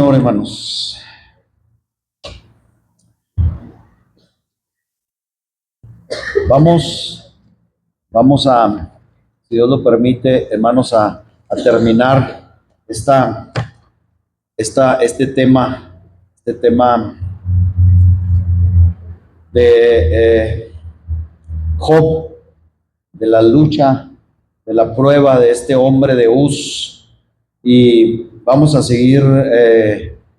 Señor, hermanos. Vamos a, si Dios lo permite, hermanos, a terminar este tema de Job, de la lucha, de la prueba de este hombre de Uz, y vamos a seguir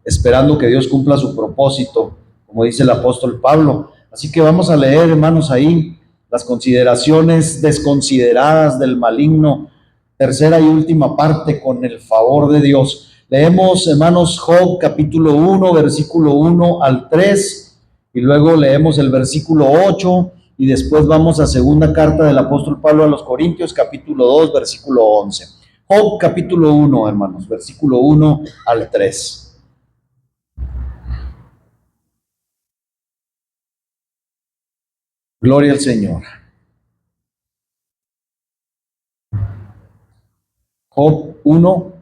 esperando que Dios cumpla su propósito, como dice el apóstol Pablo. Así que vamos a leer, hermanos, ahí las consideraciones desconsideradas del maligno, tercera y última parte, con el favor de Dios. Leemos, hermanos, Job capítulo 1, versículo 1 al 3, y luego leemos el versículo 8, y después vamos a segunda carta del apóstol Pablo a los Corintios, capítulo 2, versículo 11. Job capítulo 1, hermanos, versículo 1 al 3. Gloria al Señor. Job 1,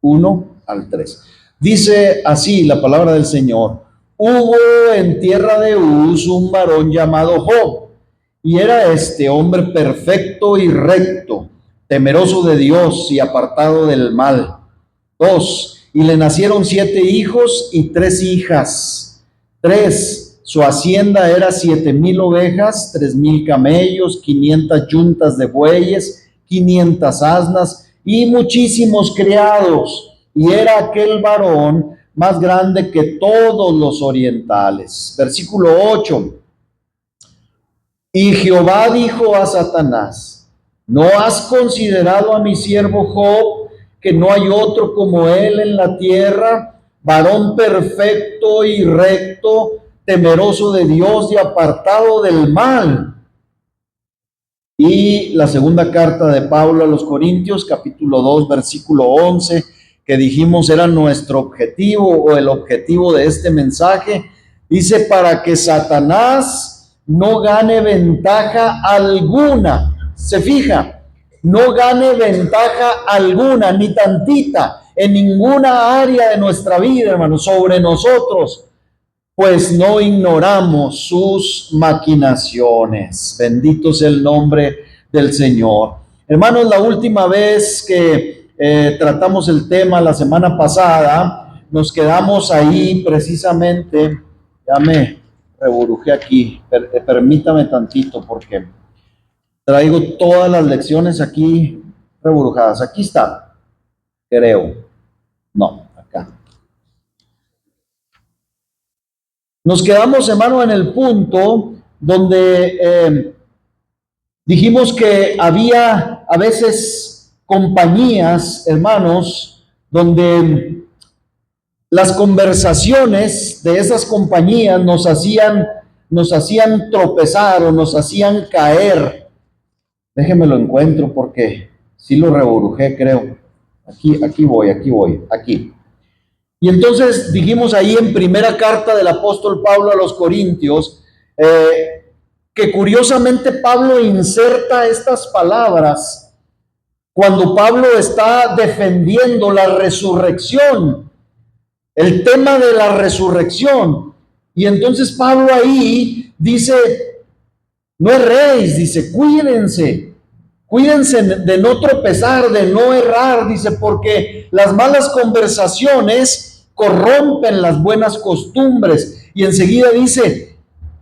1 al 3. Dice así la palabra del Señor: hubo en tierra de Uz un varón llamado Job, y era este hombre perfecto y recto, temeroso de Dios y apartado del mal. 2. Y le nacieron 7 hijos y 3 hijas. 3. Su hacienda era 7,000 ovejas, 3,000 camellos, 500 yuntas de bueyes, 500 asnas y muchísimos criados. Y era aquel varón más grande que todos los orientales. Versículo 8. Y Jehová dijo a Satanás: ¿no has considerado a mi siervo Job, que no hay otro como él en la tierra, varón perfecto y recto, temeroso de Dios y apartado del mal? Y la segunda carta de Pablo a los Corintios, capítulo 2, versículo 11, que dijimos era nuestro objetivo o el objetivo de este mensaje, dice: para que Satanás no gane ventaja alguna. Se fija, no gane ventaja alguna, ni tantita, en ninguna área de nuestra vida, hermanos, sobre nosotros, pues no ignoramos sus maquinaciones. Bendito sea el nombre del Señor. Hermanos, la última vez que tratamos el tema, la semana pasada, nos quedamos ahí precisamente. Ya me reburujé aquí, permítame tantito porque traigo todas las lecciones aquí reburujadas. Aquí está, creo. No, acá. Nos quedamos, hermano, en el punto donde dijimos que había a veces compañías, hermanos, donde las conversaciones de esas compañías nos hacían tropezar o nos hacían caer. Déjenme lo encuentro porque sí lo reburujé, creo. Aquí voy. Y entonces dijimos ahí en primera carta del apóstol Pablo a los Corintios, que curiosamente Pablo inserta estas palabras cuando Pablo está defendiendo la resurrección, el tema de la resurrección. Y entonces Pablo ahí dice: no erréis, dice, cuídense de no tropezar, de no errar, dice, porque las malas conversaciones corrompen las buenas costumbres. Y enseguida dice: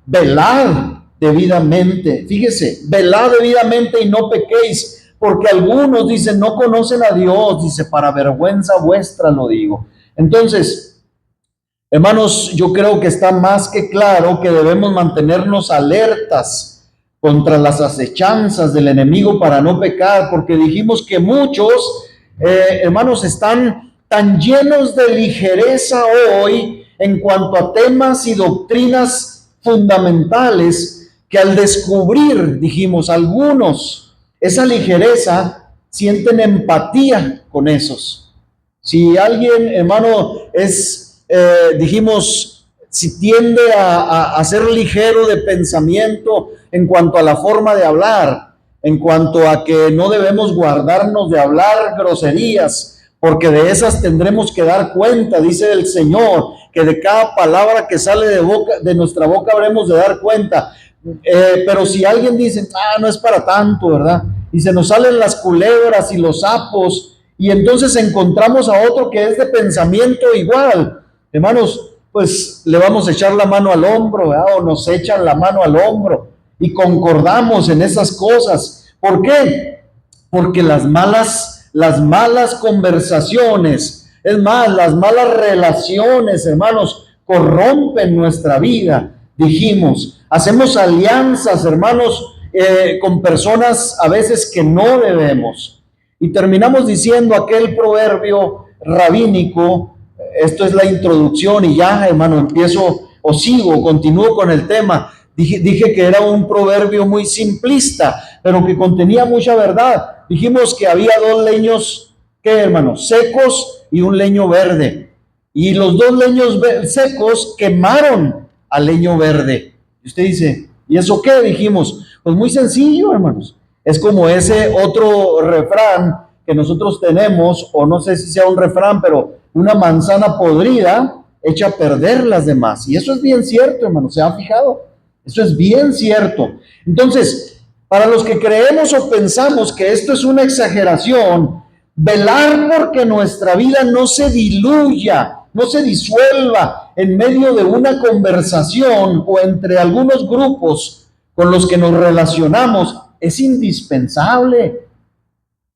velad debidamente. Fíjese, velad debidamente y no pequéis, porque algunos, dicen, no conocen a Dios, dice, para vergüenza vuestra lo digo. Entonces, hermanos, yo creo que está más que claro que debemos mantenernos alertas contra las acechanzas del enemigo para no pecar, porque dijimos que muchos, hermanos, están tan llenos de ligereza hoy en cuanto a temas y doctrinas fundamentales, que al descubrir, dijimos, algunos esa ligereza, sienten empatía con esos. Si alguien, hermano, dijimos, si tiende a ser ligero de pensamiento en cuanto a la forma de hablar, en cuanto a que no debemos guardarnos de hablar groserías, porque de esas tendremos que dar cuenta, dice el Señor, que de cada palabra que sale de nuestra boca habremos de dar cuenta. Pero si alguien dice, no es para tanto, ¿verdad? Y se nos salen las culebras y los sapos, y entonces encontramos a otro que es de pensamiento igual, hermanos, pues le vamos a echar la mano al hombro, ¿verdad? O nos echan la mano al hombro y concordamos en esas cosas. ¿Por qué? Porque las malas conversaciones, es más, las malas relaciones, hermanos, corrompen nuestra vida. Dijimos, hacemos alianzas, hermanos, con personas a veces que no debemos. Y terminamos diciendo aquel proverbio rabínico. Esto es la introducción y ya, hermano, empiezo o continúo con el tema. Dije que era un proverbio muy simplista, pero que contenía mucha verdad. Dijimos que había dos leños, ¿qué, hermanos? Secos y un leño verde. Y los dos leños secos quemaron al leño verde. Y usted dice, ¿y eso qué? Dijimos, pues muy sencillo, hermanos. Es como ese otro refrán que nosotros tenemos, o no sé si sea un refrán, pero una manzana podrida echa a perder las demás. Y eso es bien cierto, hermanos, ¿se han fijado? Eso es bien cierto. Entonces, para los que creemos o pensamos que esto es una exageración, velar porque nuestra vida no se diluya, no se disuelva en medio de una conversación o entre algunos grupos con los que nos relacionamos, es indispensable.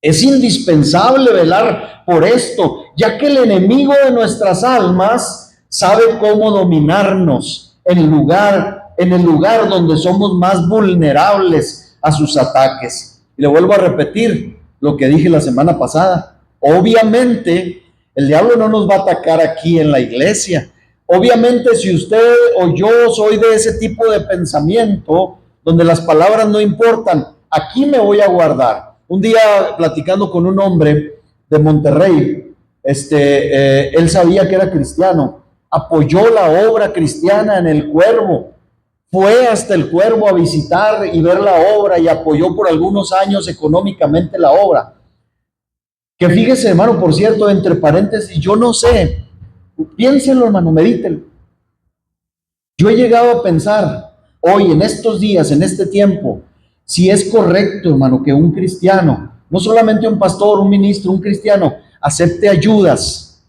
Es indispensable velar por esto, ya que el enemigo de nuestras almas sabe cómo dominarnos en el lugar donde somos más vulnerables a sus ataques. Y le vuelvo a repetir lo que dije la semana pasada. Obviamente, el diablo no nos va a atacar aquí en la iglesia. Obviamente, si usted o yo soy de ese tipo de pensamiento, donde las palabras no importan, aquí me voy a guardar. Un día, platicando con un hombre de Monterrey, él sabía que era cristiano, apoyó la obra cristiana en el Cuervo, fue hasta el Cuervo a visitar y ver la obra y apoyó por algunos años económicamente la obra. Que fíjese, hermano, por cierto, entre paréntesis, yo no sé, piénselo, hermano, medítelo. Yo he llegado a pensar hoy, en estos días, en este tiempo, si es correcto, hermano, que un cristiano, no solamente un pastor, un ministro, un cristiano, acepte ayudas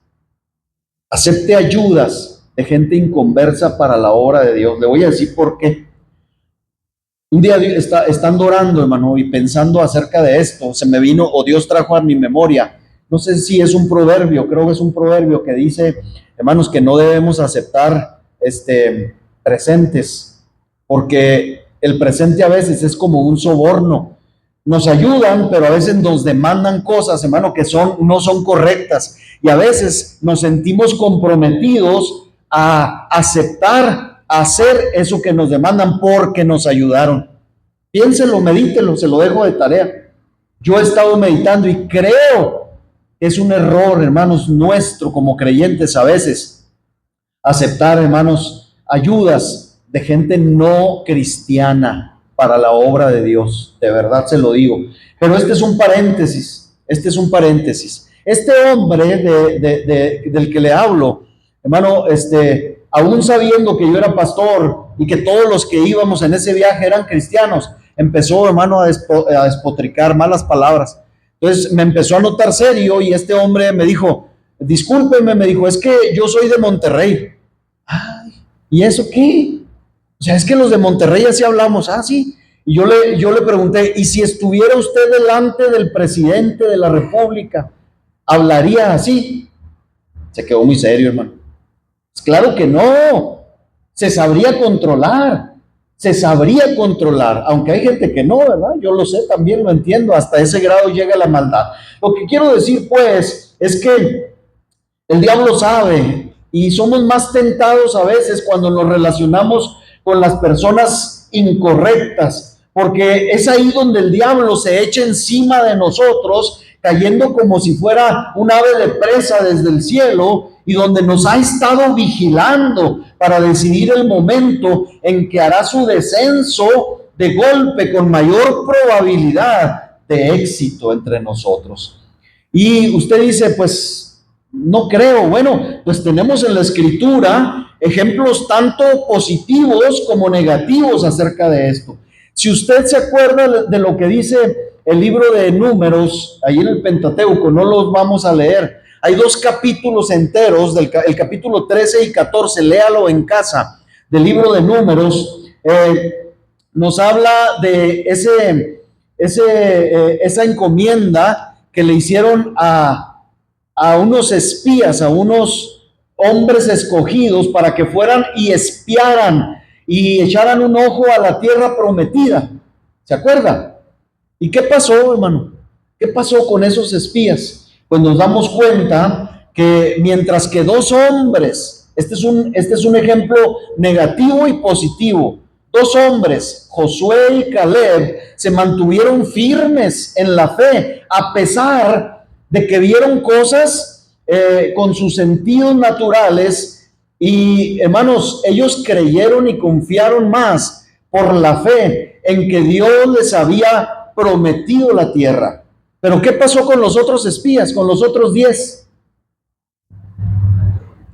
de gente inconversa para la obra de Dios. Le voy a decir por qué. Un día estando orando, hermano, y pensando acerca de esto, se me vino, o Dios trajo a mi memoria, no sé si es un proverbio, creo que es un proverbio que dice, hermanos, que no debemos aceptar presentes, porque el presente a veces es como un soborno. Nos ayudan, pero a veces nos demandan cosas, hermano, que no son correctas. Y a veces nos sentimos comprometidos a aceptar, a hacer eso que nos demandan porque nos ayudaron. Piénselo, medítelo, se lo dejo de tarea. Yo he estado meditando y creo que es un error, hermanos, nuestro como creyentes a veces aceptar, hermanos, ayudas de gente no cristiana para la obra de Dios. De verdad se lo digo. Pero este es un paréntesis. Este hombre del que le hablo, hermano, aún sabiendo que yo era pastor y que todos los que íbamos en ese viaje eran cristianos, empezó, hermano, a despotricar malas palabras. Entonces me empezó a notar serio y este hombre me dijo, discúlpeme, me dijo, es que yo soy de Monterrey. Ay, ¿y eso qué? O sea, es que los de Monterrey así hablamos. Ah, sí. Y yo le pregunté, ¿y si estuviera usted delante del presidente de la República, hablaría así? Se quedó muy serio, hermano. Pues claro que no. Se sabría controlar, aunque hay gente que no, ¿verdad? Yo lo sé, también lo entiendo, hasta ese grado llega la maldad. Lo que quiero decir, pues, es que el diablo sabe y somos más tentados a veces cuando nos relacionamos con las personas incorrectas, porque es ahí donde el diablo se echa encima de nosotros, cayendo como si fuera un ave de presa desde el cielo, y donde nos ha estado vigilando para decidir el momento en que hará su descenso de golpe con mayor probabilidad de éxito entre nosotros. Y usted dice, pues no creo. Bueno, pues tenemos en la Escritura ejemplos tanto positivos como negativos acerca de esto. Si usted se acuerda de lo que dice el libro de Números, ahí en el Pentateuco, no los vamos a leer. Hay dos capítulos enteros, el capítulo 13 y 14, léalo en casa, del libro de Números. Nos habla de esa encomienda que le hicieron a unos espías, a unos hombres escogidos para que fueran y espiaran y echaran un ojo a la tierra prometida. ¿Se acuerda? ¿Y qué pasó, hermano? ¿Qué pasó con esos espías? Pues nos damos cuenta que mientras que dos hombres, este es un ejemplo negativo y positivo, dos hombres, Josué y Caleb, se mantuvieron firmes en la fe, a pesar de que vieron cosas con sus sentidos naturales. Y hermanos, ellos creyeron y confiaron más por la fe en que Dios les había prometido la tierra. Pero ¿qué pasó con los otros espías, con los otros 10?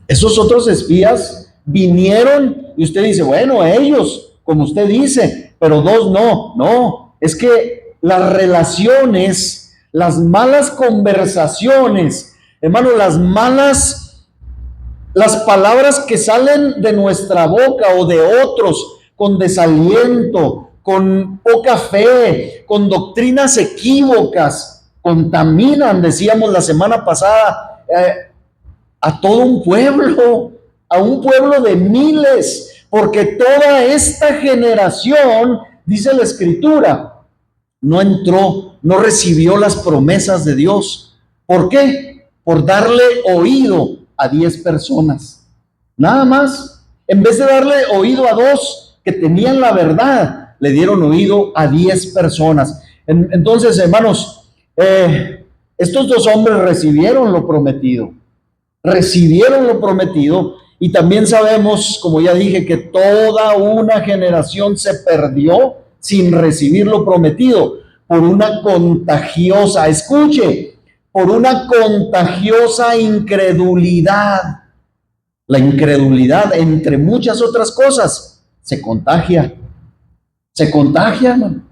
Esos otros espías vinieron y usted dice, bueno, ellos, como usted dice, pero dos no. No, es que las relaciones, las malas conversaciones, hermano, las palabras que salen de nuestra boca o de otros con desaliento, con poca fe, con doctrinas equívocas, contaminan, decíamos la semana pasada, a todo a un pueblo de miles, porque toda esta generación, dice la Escritura, no entró, no recibió las promesas de Dios. ¿Por qué? Por darle oído a 10 personas. Nada más. En vez de darle oído a 2 que tenían la verdad, le dieron oído a 10 personas. Entonces, hermanos, estos dos hombres recibieron lo prometido. Recibieron lo prometido. Y también sabemos, como ya dije, que toda una generación se perdió sin recibir lo prometido por una contagiosa, escuche, por una contagiosa incredulidad. La incredulidad, entre muchas otras cosas, se contagia. Se contagia, hermano.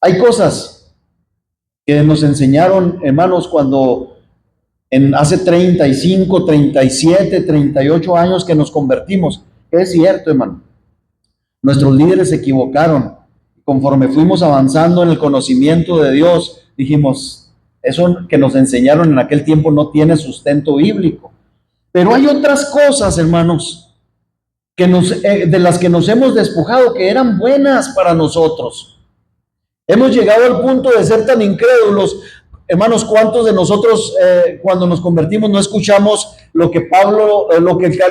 Hay cosas que nos enseñaron, hermanos, cuando hace 35, 37, 38 años que nos convertimos. Es cierto, hermano. Nuestros líderes se equivocaron. Conforme fuimos avanzando en el conocimiento de Dios, dijimos, eso que nos enseñaron en aquel tiempo no tiene sustento bíblico. Pero hay otras cosas, hermanos, de las que nos hemos despojado, que eran buenas para nosotros. Hemos llegado al punto de ser tan incrédulos. Hermanos, ¿cuántos de nosotros cuando nos convertimos no escuchamos lo que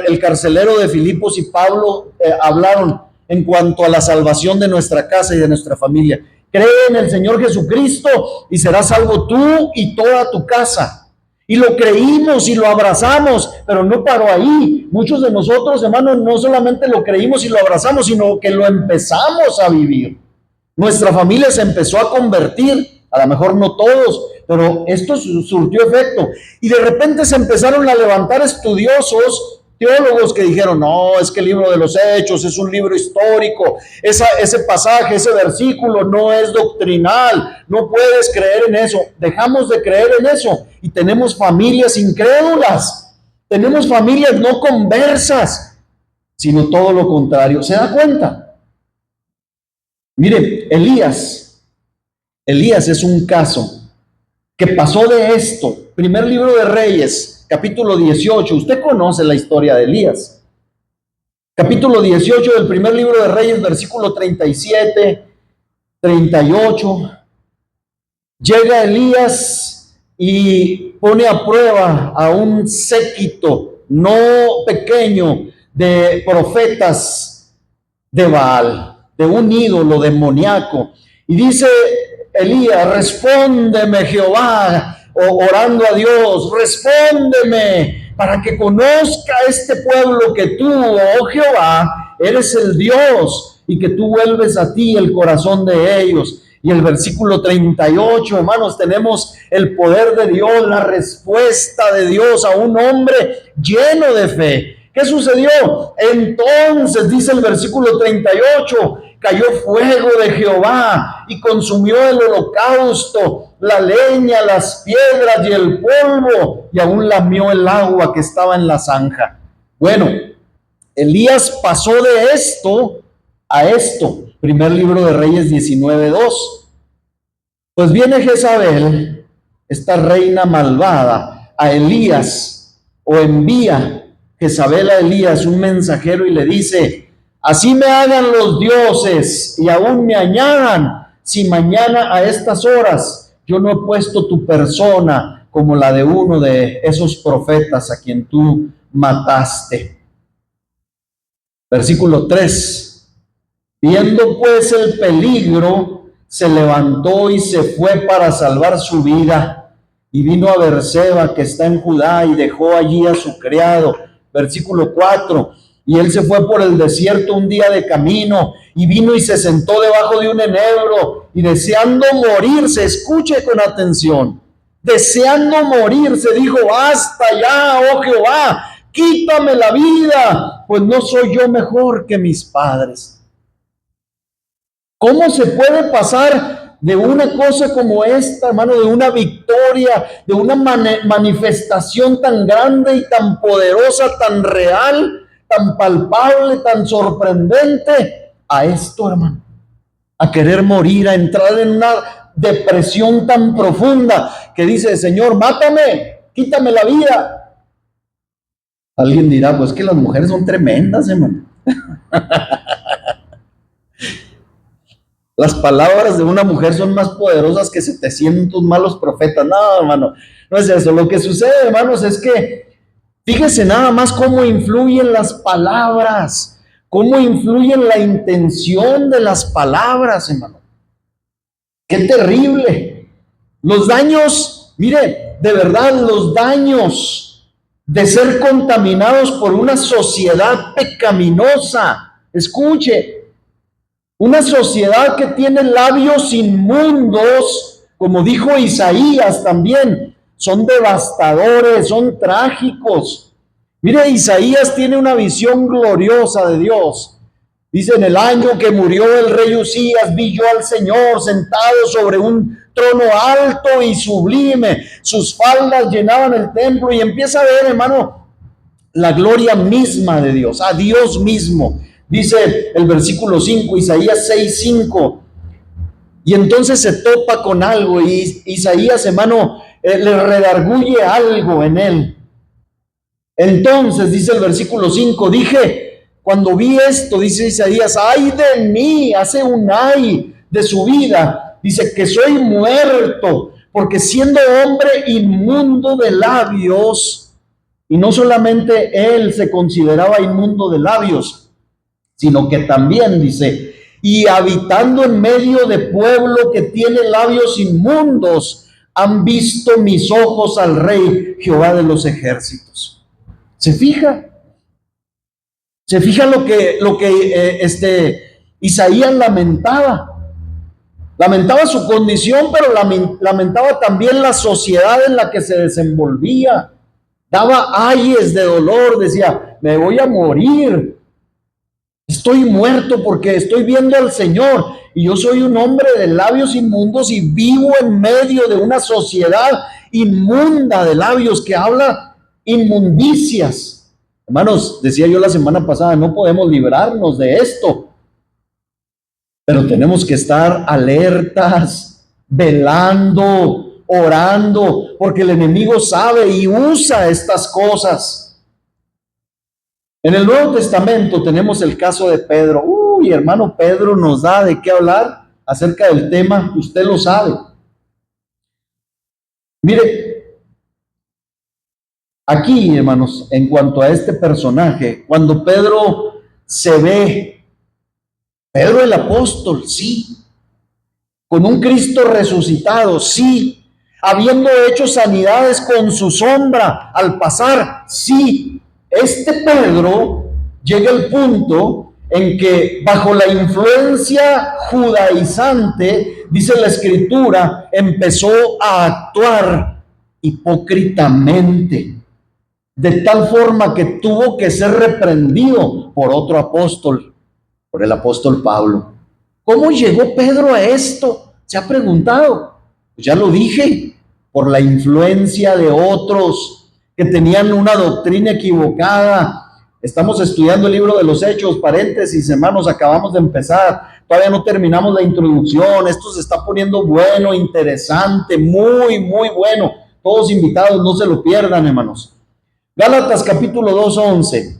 el carcelero de Filipos y Pablo hablaron en cuanto a la salvación de nuestra casa y de nuestra familia? Cree en el Señor Jesucristo y serás salvo tú y toda tu casa. Y lo creímos y lo abrazamos, pero no paró ahí. Muchos de nosotros, hermanos, no solamente lo creímos y lo abrazamos, sino que lo empezamos a vivir. Nuestra familia se empezó a convertir, a lo mejor no todos, pero esto surtió efecto. Y de repente se empezaron a levantar estudiosos, teólogos que dijeron, no, es que el libro de los Hechos es un libro histórico, ese pasaje, ese versículo no es doctrinal, no puedes creer en eso. Dejamos de creer en eso y tenemos familias incrédulas, tenemos familias no conversas, sino todo lo contrario. ¿Se da cuenta? Mire, Elías es un caso que pasó de esto. Primer libro de Reyes, capítulo 18. Usted conoce la historia de Elías. Capítulo 18 del primer libro de Reyes, versículo 37, 38. Llega Elías y pone a prueba a un séquito no pequeño de profetas de Baal, de un ídolo demoníaco. Y dice Elías, respóndeme Jehová, orando a Dios, respóndeme para que conozca este pueblo que tú, oh Jehová, eres el Dios y que tú vuelves a ti el corazón de ellos. Y el versículo 38, hermanos, tenemos el poder de Dios, la respuesta de Dios a un hombre lleno de fe. ¿Qué sucedió? Entonces, dice el versículo 38, cayó fuego de Jehová y consumió el holocausto, la leña, las piedras y el polvo, y aún lamió el agua que estaba en la zanja. Bueno, Elías pasó de esto a esto. Primer libro de Reyes 19:2. Pues viene Jezabel, esta reina malvada, a Elías, o envía Jezabel a Elías un mensajero y le dice: así me hagan los dioses y aún me añadan, si mañana a estas horas yo no he puesto tu persona como la de uno de esos profetas a quien tú mataste. Versículo 3. Viendo pues el peligro, se levantó y se fue para salvar su vida, y vino a Berseba, que está en Judá, y dejó allí a su criado. Versículo 4. Y él se fue por el desierto un día de camino, y vino y se sentó debajo de un enebro, y deseando morirse, escuche con atención, deseando morirse, dijo: basta ya, oh Jehová, quítame la vida, pues no soy yo mejor que mis padres. ¿Cómo se puede pasar de una cosa como esta, hermano, de una victoria, de una manifestación tan grande y tan poderosa, tan real, tan palpable, tan sorprendente, a esto, hermano? A querer morir, a entrar en una depresión tan profunda que dice: Señor, mátame, quítame la vida. Alguien dirá: pues que las mujeres son tremendas, hermano. Las palabras de una mujer son más poderosas que 700 malos profetas. No, hermano, no es eso. Lo que sucede, hermanos, es que fíjese nada más cómo influyen las palabras, cómo influyen la intención de las palabras, hermano. Qué terrible. Los daños, mire, de verdad, los daños de ser contaminados por una sociedad pecaminosa. Escuche. Una sociedad que tiene labios inmundos, como dijo Isaías también, son devastadores, son trágicos. Mire, Isaías tiene una visión gloriosa de Dios. Dice: en el año que murió el rey Usías, vi yo al Señor sentado sobre un trono alto y sublime. Sus faldas llenaban el templo, y empieza a ver, hermano, la gloria misma de Dios, a Dios mismo. Dice el versículo 5, Isaías 6:5, y entonces se topa con algo, y Isaías, hermano, le redarguye algo en él. Entonces, dice el versículo 5, dije, cuando vi esto, dice Isaías: ay de mí, hace un ay de su vida, dice, que soy muerto, porque siendo hombre inmundo de labios, y no solamente él se consideraba inmundo de labios, sino que también, dice, y habitando en medio de pueblo que tiene labios inmundos, han visto mis ojos al Rey Jehová de los ejércitos. ¿Se fija? ¿Se fija lo que Isaías lamentaba? Lamentaba su condición, pero lamentaba también la sociedad en la que se desenvolvía. Daba ayes de dolor, decía: me voy a morir. Estoy muerto porque estoy viendo al Señor, y yo soy un hombre de labios inmundos y vivo en medio de una sociedad inmunda de labios que habla inmundicias. Hermanos, decía yo la semana pasada, no podemos librarnos de esto, pero tenemos que estar alertas, velando, orando, porque el enemigo sabe y usa estas cosas. En el Nuevo Testamento tenemos el caso de Pedro. Uy, hermano, Pedro nos da de qué hablar acerca del tema, usted lo sabe. Mire, aquí, hermanos, en cuanto a este personaje, cuando Pedro se ve, Pedro el apóstol, sí, con un Cristo resucitado, sí, habiendo hecho sanidades con su sombra al pasar, sí. Este Pedro llega al punto en que bajo la influencia judaizante, dice la Escritura, empezó a actuar hipócritamente, de tal forma que tuvo que ser reprendido por otro apóstol, por el apóstol Pablo. ¿Cómo llegó Pedro a esto? ¿Se ha preguntado? Pues ya lo dije, por la influencia de otros que tenían una doctrina equivocada. Estamos estudiando el libro de los Hechos, paréntesis, hermanos, acabamos de empezar, todavía no terminamos la introducción, esto se está poniendo bueno, interesante, muy, muy bueno. Todos invitados, no se lo pierdan, hermanos. Gálatas capítulo 2:11.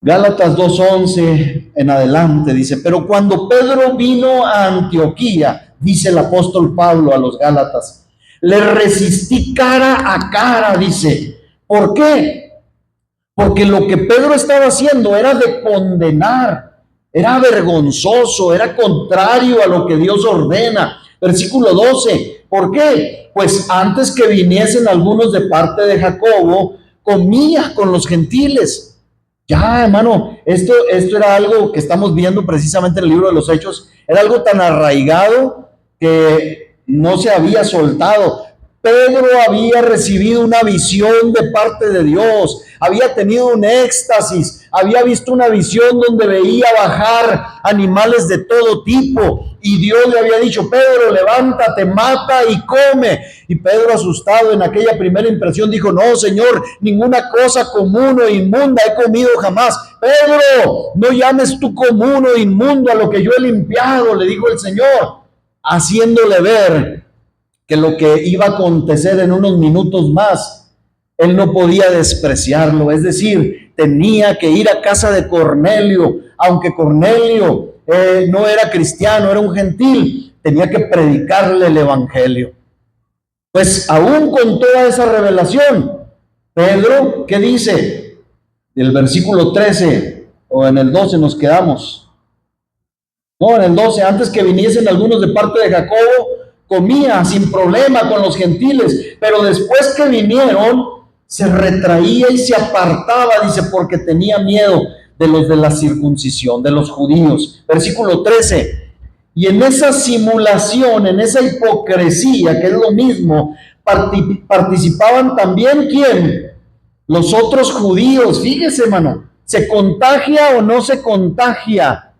Gálatas 2:11 en adelante dice, pero cuando Pedro vino a Antioquía, dice el apóstol Pablo a los Gálatas, le resistí cara a cara, dice. ¿Por qué? Porque lo que Pedro estaba haciendo era de condenar, era vergonzoso, era contrario a lo que Dios ordena. Versículo 12, ¿por qué? Pues antes que viniesen algunos de parte de Jacobo, comía con los gentiles. Ya, hermano, esto era algo que estamos viendo precisamente en el libro de los Hechos, era algo tan arraigado que no se había soltado. Pedro había recibido una visión de parte de Dios, había tenido un éxtasis, había visto una visión donde veía bajar animales de todo tipo y Dios le había dicho, Pedro, levántate, mata y come. Y Pedro, asustado en aquella primera impresión, dijo, no, Señor, ninguna cosa común o inmunda he comido jamás. Pedro, no llames tú común o inmundo a lo que yo he limpiado, le dijo el Señor, haciéndole ver que lo que iba a acontecer en unos minutos más, él no podía despreciarlo, es decir, tenía que ir a casa de Cornelio, aunque Cornelio no era cristiano, era un gentil, tenía que predicarle el evangelio. Pues aún con toda esa revelación, Pedro, ¿qué dice? Del versículo 13, o en el 12 nos quedamos. No, en el 12, antes que viniesen algunos de parte de Jacobo, comía sin problema con los gentiles, pero después que vinieron, se retraía y se apartaba, dice, porque tenía miedo de los de la circuncisión, de los judíos. Versículo 13, y en esa simulación, en esa hipocresía, que es lo mismo, participaban también, ¿quién? Los otros judíos. Fíjese, hermano, ¿se contagia o no se contagia?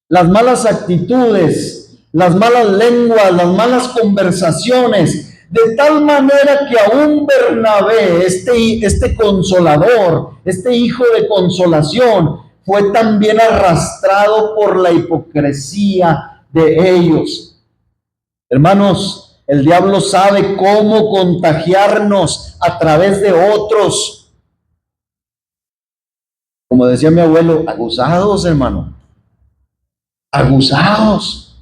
Las malas actitudes, las malas lenguas, las malas conversaciones, de tal manera que aún Bernabé, este consolador, este hijo de consolación, fue también arrastrado por la hipocresía de ellos. Hermanos, el diablo sabe cómo contagiarnos a través de otros. Como decía mi abuelo, aguzados, hermano, aguzados,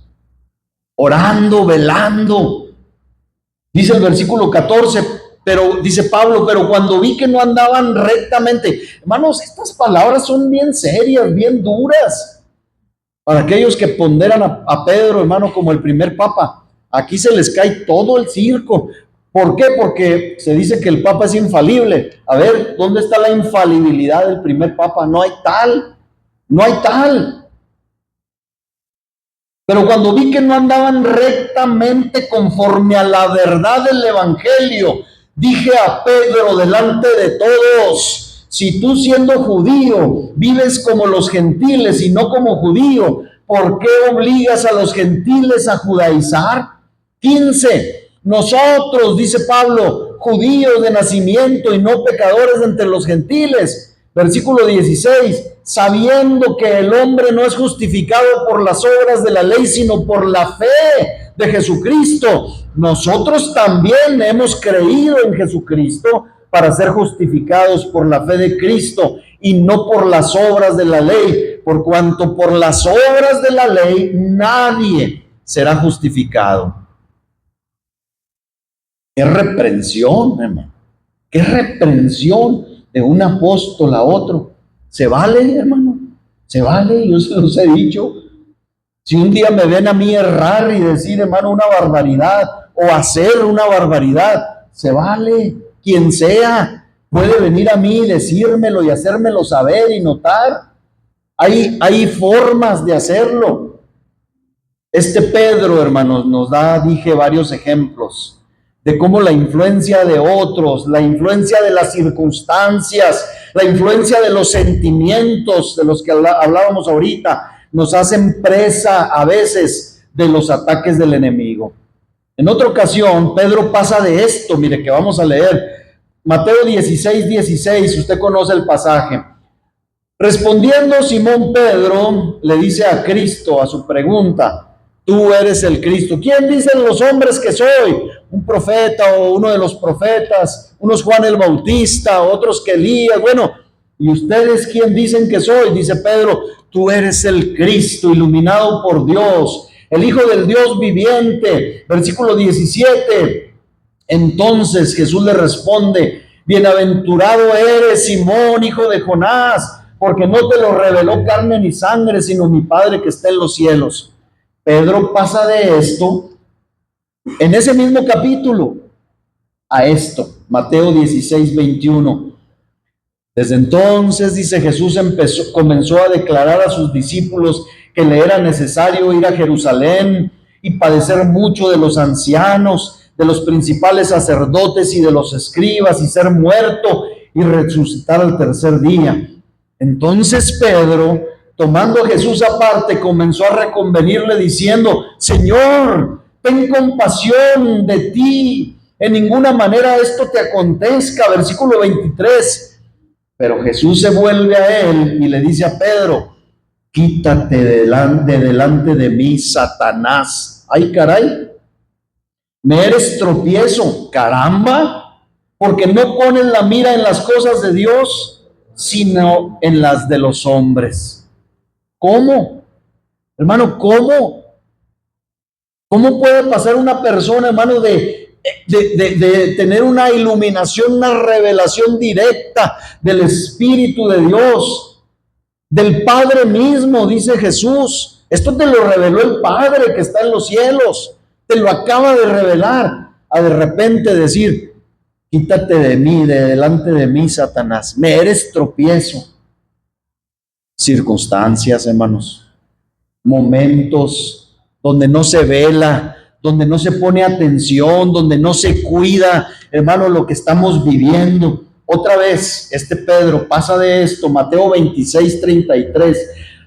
orando, velando. Dice el versículo 14, pero dice Pablo, pero cuando vi que no andaban rectamente, hermanos, estas palabras son bien serias, bien duras, para aquellos que ponderan a Pedro, hermano, como el primer papa. Aquí se les cae todo el circo. ¿Por qué? Porque se dice que el papa es infalible. A ver, ¿dónde está la infalibilidad del primer papa? No hay tal, no hay tal. Pero cuando vi que no andaban rectamente conforme a la verdad del evangelio, dije a Pedro delante de todos, si tú siendo judío vives como los gentiles y no como judío, ¿por qué obligas a los gentiles a judaizar? 15. Nosotros, dice Pablo, judíos de nacimiento y no pecadores entre los gentiles. Versículo 16, sabiendo que el hombre no es justificado por las obras de la ley, sino por la fe de Jesucristo. Nosotros también hemos creído en Jesucristo para ser justificados por la fe de Cristo y no por las obras de la ley, por cuanto por las obras de la ley nadie será justificado. ¡Qué reprensión, hermano! ¡Qué reprensión de un apóstol a otro! ¿Se vale, hermano? ¿Se vale? Yo se los he dicho. Si un día me ven a mí errar y decir, hermano, una barbaridad o hacer una barbaridad, se vale. Quien sea puede venir a mí y decírmelo y hacérmelo saber y notar. Hay formas de hacerlo. Este Pedro, hermanos, nos da, dije, varios ejemplos de cómo la influencia de otros, la influencia de las circunstancias, la influencia de los sentimientos de los que hablábamos ahorita, nos hacen presa a veces de los ataques del enemigo. En otra ocasión, Pedro pasa de esto, mire, que vamos a leer. Mateo 16:16, usted conoce el pasaje. Respondiendo Simón Pedro, le dice a Cristo, a su pregunta, tú eres el Cristo. ¿Quién dicen los hombres que soy? Un profeta o uno de los profetas, unos Juan el Bautista, otros que Elías. Bueno, ¿y ustedes quién dicen que soy? Dice Pedro, tú eres el Cristo, iluminado por Dios, el Hijo del Dios viviente. Versículo 17. Entonces Jesús le responde, bienaventurado eres, Simón, hijo de Jonás, porque no te lo reveló carne ni sangre, sino mi Padre que está en los cielos. Pedro pasa de esto, en ese mismo capítulo, a esto, Mateo 16:21. Desde entonces, dice Jesús, comenzó a declarar a sus discípulos que le era necesario ir a Jerusalén y padecer mucho de los ancianos, de los principales sacerdotes y de los escribas, y ser muerto y resucitar al tercer día. Entonces Pedro, tomando a Jesús aparte, comenzó a reconvenirle diciendo, Señor, ten compasión de ti, en ninguna manera esto te acontezca. Versículo 23. Pero Jesús se vuelve a él y le dice a Pedro, quítate delante de mí, Satanás. Ay, caray, me eres tropiezo, caramba, porque no pones la mira en las cosas de Dios, sino en las de los hombres. ¿Cómo? Hermano, ¿cómo? ¿Cómo puede pasar una persona, hermano, de tener una iluminación, una revelación directa del Espíritu de Dios, del Padre mismo, dice Jesús? Esto te lo reveló el Padre que está en los cielos, te lo acaba de revelar, a de repente decir, quítate de mí, de delante de mí, Satanás, me eres tropiezo. Circunstancias, hermanos, momentos donde no se vela, donde no se pone atención, donde no se cuida, hermano, lo que estamos viviendo. Otra vez, este Pedro pasa de esto, Mateo 26:33.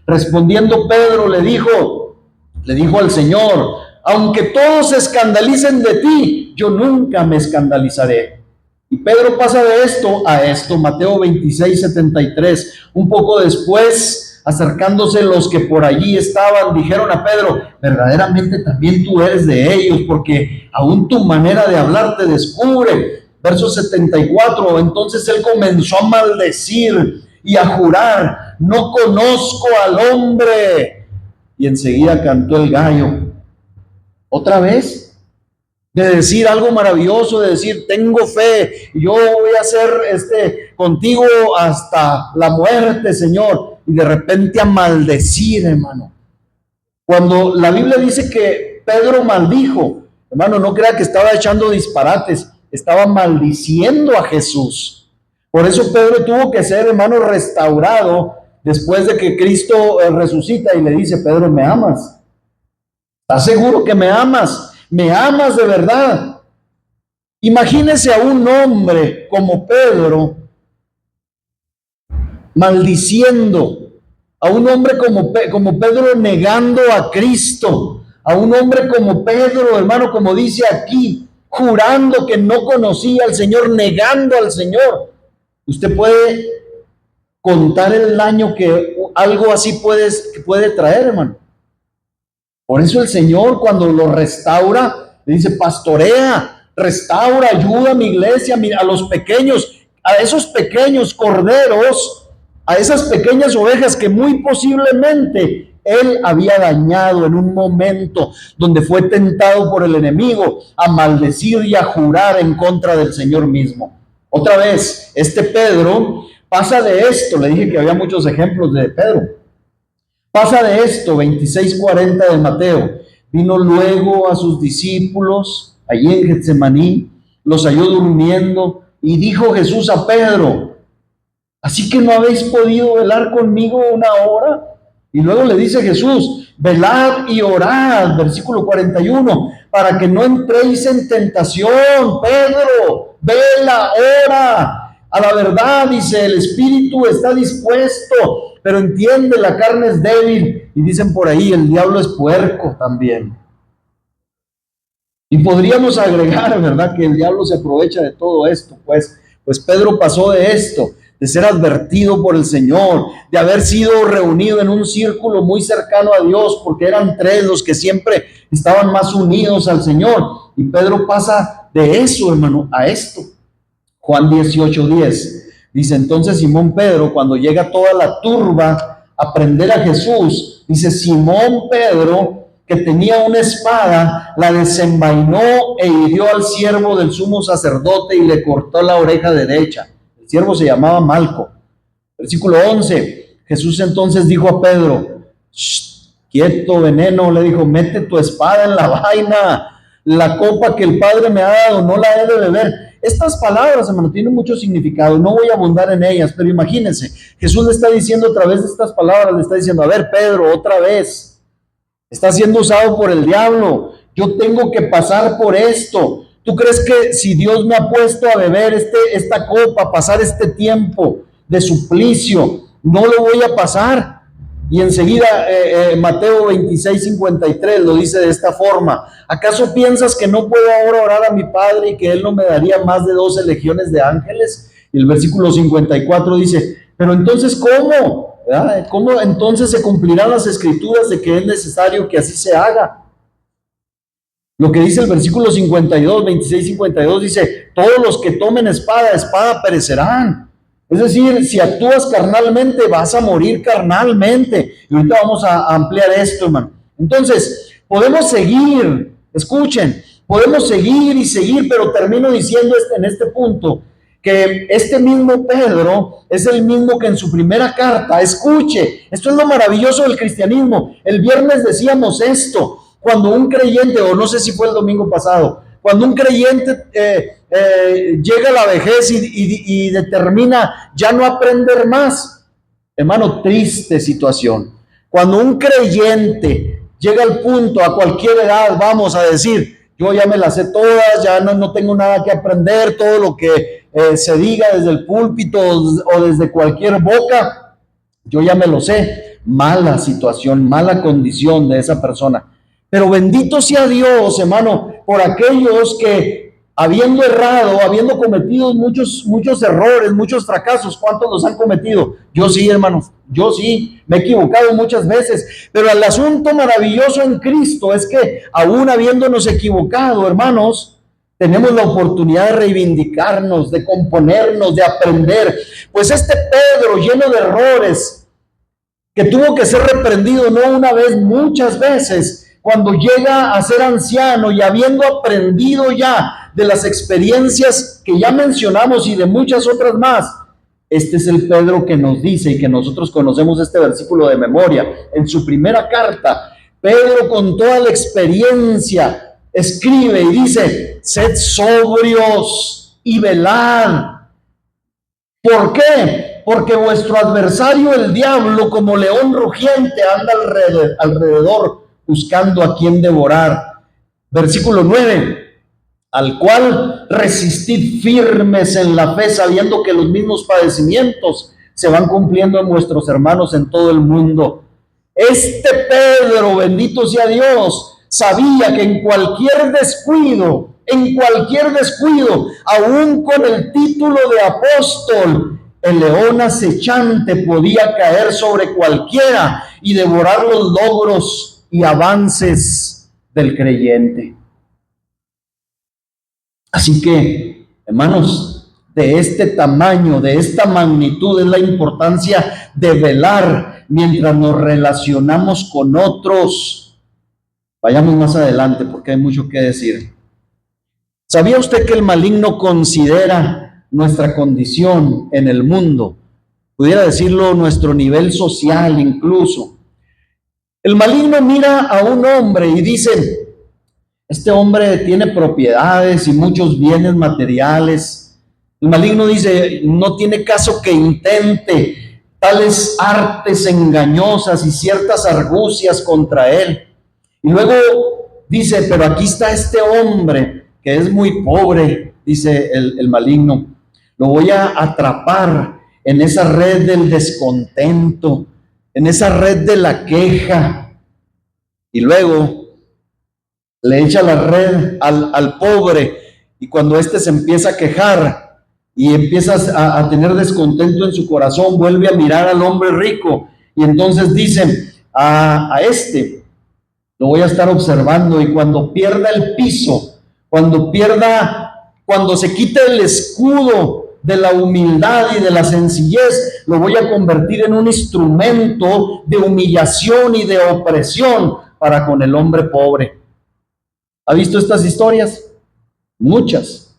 Respondiendo Pedro le dijo al Señor, aunque todos se escandalicen de ti, yo nunca me escandalizaré. Y Pedro pasa de esto a esto, Mateo 26:73. Un poco después, acercándose los que por allí estaban, dijeron a Pedro, verdaderamente también tú eres de ellos, porque aún tu manera de hablar te descubre. Verso 74, entonces él comenzó a maldecir y a jurar, no conozco al hombre. Y enseguida cantó el gallo. Otra vez, de decir algo maravilloso, de decir, tengo fe, yo voy a ser contigo hasta la muerte, Señor, y de repente a maldecir, hermano. Cuando la Biblia dice que Pedro maldijo, hermano, no crea que estaba echando disparates, estaba maldiciendo a Jesús. Por eso Pedro tuvo que ser, hermano, restaurado después de que Cristo resucita y le dice, Pedro, ¿me amas? ¿Estás seguro que me amas? ¿Me amas de verdad? Imagínese a un hombre como Pedro maldiciendo, a un hombre como Pedro negando a Cristo, a un hombre como Pedro, hermano, como dice aquí, jurando que no conocía al Señor, negando al Señor. Usted puede contar el daño que algo así puede traer, hermano. Por eso el Señor, cuando lo restaura, le dice, pastorea, restaura, ayuda a mi iglesia, a los pequeños, a esos pequeños corderos, a esas pequeñas ovejas que muy posiblemente él había dañado en un momento donde fue tentado por el enemigo a maldecir y a jurar en contra del Señor mismo. Otra vez, este Pedro pasa de esto, le dije que había muchos ejemplos de Pedro. Pasa de esto, 26:40 de Mateo. Vino luego a sus discípulos allí en Getsemaní, los halló durmiendo y dijo Jesús a Pedro, ¿Así que no habéis podido velar conmigo una hora? Y luego le dice Jesús, velad y orad, versículo 41, para que no entréis en tentación. Pedro, vela, ora. A la verdad, dice, el espíritu está dispuesto, pero entiende, la carne es débil. Y dicen por ahí, el diablo es puerco también. Y podríamos agregar, ¿verdad?, que el diablo se aprovecha de todo esto, pues Pedro pasó de esto, de ser advertido por el Señor, de haber sido reunido en un círculo muy cercano a Dios, porque eran tres los que siempre estaban más unidos al Señor. Y Pedro pasa de eso, hermano, a esto. Juan 18:10 dice, entonces Simón Pedro, cuando llega toda la turba a prender a Jesús, dice, Simón Pedro, que tenía una espada, la desenvainó e hirió al siervo del sumo sacerdote y le cortó la oreja derecha. El siervo se llamaba Malco. Versículo 11, Jesús entonces dijo a Pedro, quieto, veneno, le dijo, mete tu espada en la vaina, la copa que el Padre me ha dado, no la he de beber. Estas palabras, hermano, tienen mucho significado, no voy a abundar en ellas, pero imagínense, Jesús le está diciendo a través de estas palabras, le está diciendo, a ver, Pedro, otra vez, está siendo usado por el diablo, yo tengo que pasar por esto. ¿Tú crees que si Dios me ha puesto a beber esta copa, pasar este tiempo de suplicio, no lo voy a pasar? Y enseguida Mateo 26:53 lo dice de esta forma, ¿acaso piensas que no puedo ahora orar a mi Padre y que Él no me daría más de 12 legiones de ángeles? Y el versículo 54 dice, pero entonces ¿cómo? ¿Verdad? ¿Cómo entonces se cumplirán las escrituras de que es necesario que así se haga? Lo que dice el versículo 52, 26-52 dice, todos los que tomen espada, espada perecerán. Es decir, si actúas carnalmente, vas a morir carnalmente. Y ahorita vamos a ampliar esto, hermano. Entonces, podemos seguir, escuchen, podemos seguir y seguir, pero termino diciendo en este punto, que este mismo Pedro es el mismo que en su primera carta, escuche, esto es lo maravilloso del cristianismo. El viernes decíamos esto, cuando un creyente, o no sé si fue el domingo pasado, cuando un creyente llega a la vejez y determina ya no aprender más, hermano, triste situación. Cuando un creyente llega al punto, a cualquier edad, vamos a decir, yo ya me las sé todas, ya no tengo nada que aprender, todo lo que se diga desde el púlpito o desde cualquier boca, yo ya me lo sé. Mala situación, mala condición de esa persona. Pero bendito sea Dios, hermano, por aquellos que habiendo errado, habiendo cometido muchos errores, muchos fracasos, ¿cuántos los han cometido? Yo sí, hermanos, yo sí, me he equivocado muchas veces, pero el asunto maravilloso en Cristo es que aún habiéndonos equivocado, hermanos, tenemos la oportunidad de reivindicarnos, de componernos, de aprender. Pues este Pedro, lleno de errores, que tuvo que ser reprendido no una vez, muchas veces, cuando llega a ser anciano y habiendo aprendido ya de las experiencias que ya mencionamos y de muchas otras más, este es el Pedro que nos dice, y que nosotros conocemos este versículo de memoria, en su primera carta, Pedro con toda la experiencia escribe y dice, sed sobrios y velad. ¿Por qué? Porque vuestro adversario, el diablo, como león rugiente, anda alrededor buscando a quien devorar. Versículo 9, al cual resistid firmes en la fe, sabiendo que los mismos padecimientos se van cumpliendo en vuestros hermanos en todo el mundo. Este Pedro, bendito sea Dios, sabía que en cualquier descuido, aún con el título de apóstol, el león acechante podía caer sobre cualquiera y devorar los logros y avances del creyente. Así que, hermanos, de este tamaño, de esta magnitud es la importancia de velar mientras nos relacionamos con otros. Vayamos más adelante porque hay mucho que decir. ¿Sabía usted que el maligno considera nuestra condición en el mundo? Pudiera decirlo, nuestro nivel social incluso. El maligno mira a un hombre y dice, este hombre tiene propiedades y muchos bienes materiales, El maligno dice, no tiene caso que intente tales artes engañosas y ciertas argucias contra él. Y luego dice, pero aquí está este hombre que es muy pobre, dice el maligno. Lo voy a atrapar en esa red del descontento, en esa red de la queja. Y luego le echa la red al pobre, y cuando éste se empieza a quejar y empiezas a tener descontento en su corazón, vuelve a mirar al hombre rico, y entonces dicen a este, lo voy a estar observando, y cuando pierda el piso, cuando se quite el escudo de la humildad y de la sencillez, lo voy a convertir en un instrumento de humillación y de opresión para con el hombre pobre. ¿Ha visto estas historias? Muchas,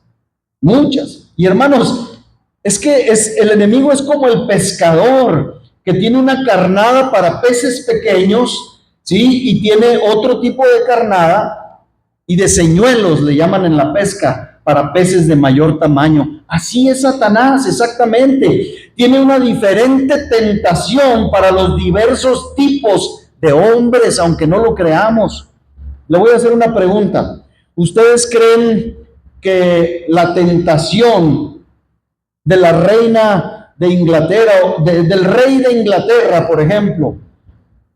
muchas. Y hermanos, es que el enemigo es como el pescador que tiene una carnada para peces pequeños, ¿sí? Y tiene otro tipo de carnada y de señuelos, le llaman en la pesca, para peces de mayor tamaño. Así es Satanás, exactamente. Tiene una diferente tentación para los diversos tipos de hombres, aunque no lo creamos. Le voy a hacer una pregunta. ¿Ustedes creen que la tentación de la reina de Inglaterra, del rey de Inglaterra, por ejemplo,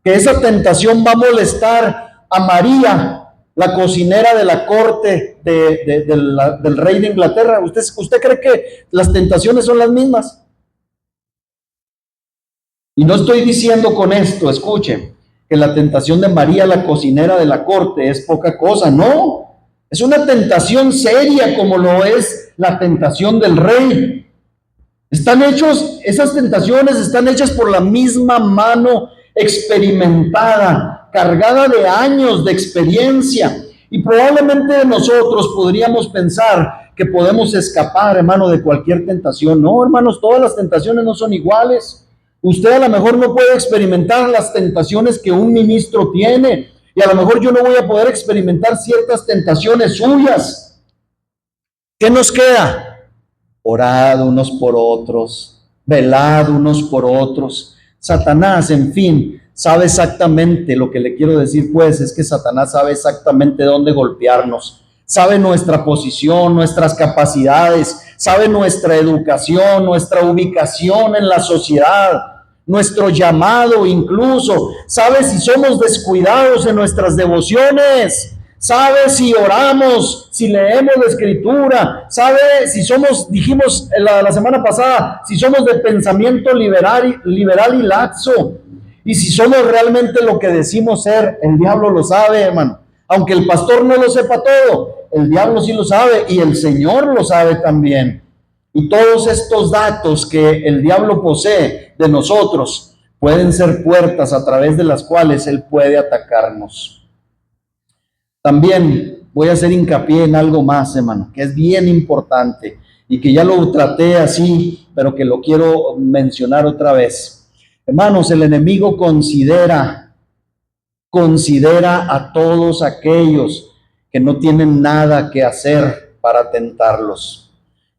que esa tentación va a molestar a María, la cocinera de la corte del rey de Inglaterra? ¿Usted cree que las tentaciones son las mismas? Y no estoy diciendo con esto, escuchen, que la tentación de María, la cocinera de la corte, es poca cosa. No, es una tentación seria como lo es la tentación del rey. Esas tentaciones están hechas por la misma mano experimentada, cargada de años de experiencia. Y probablemente nosotros podríamos pensar que podemos escapar, hermano, de cualquier tentación. No, hermanos, todas las tentaciones no son iguales. Usted a lo mejor no puede experimentar las tentaciones que un ministro tiene, y a lo mejor yo no voy a poder experimentar ciertas tentaciones suyas. ¿Qué nos queda? Orad unos por otros, velad unos por otros. Satanás, en fin, sabe exactamente lo que le quiero decir, pues, es que Satanás sabe exactamente dónde golpearnos. Sabe nuestra posición, nuestras capacidades, sabe nuestra educación, nuestra ubicación en la sociedad, nuestro llamado incluso. Sabe si somos descuidados en nuestras devociones. Sabe si oramos, si leemos la escritura, sabe si somos, dijimos la semana pasada, si somos de pensamiento liberal y laxo, y si somos realmente lo que decimos ser. El diablo lo sabe, hermano. Aunque el pastor no lo sepa todo, el diablo sí lo sabe, y el Señor lo sabe también. Y todos estos datos que el diablo posee de nosotros pueden ser puertas a través de las cuales él puede atacarnos. También voy a hacer hincapié en algo más, hermano, que es bien importante y que ya lo traté así, pero que lo quiero mencionar otra vez. Hermanos, el enemigo considera a todos aquellos que no tienen nada que hacer para tentarlos.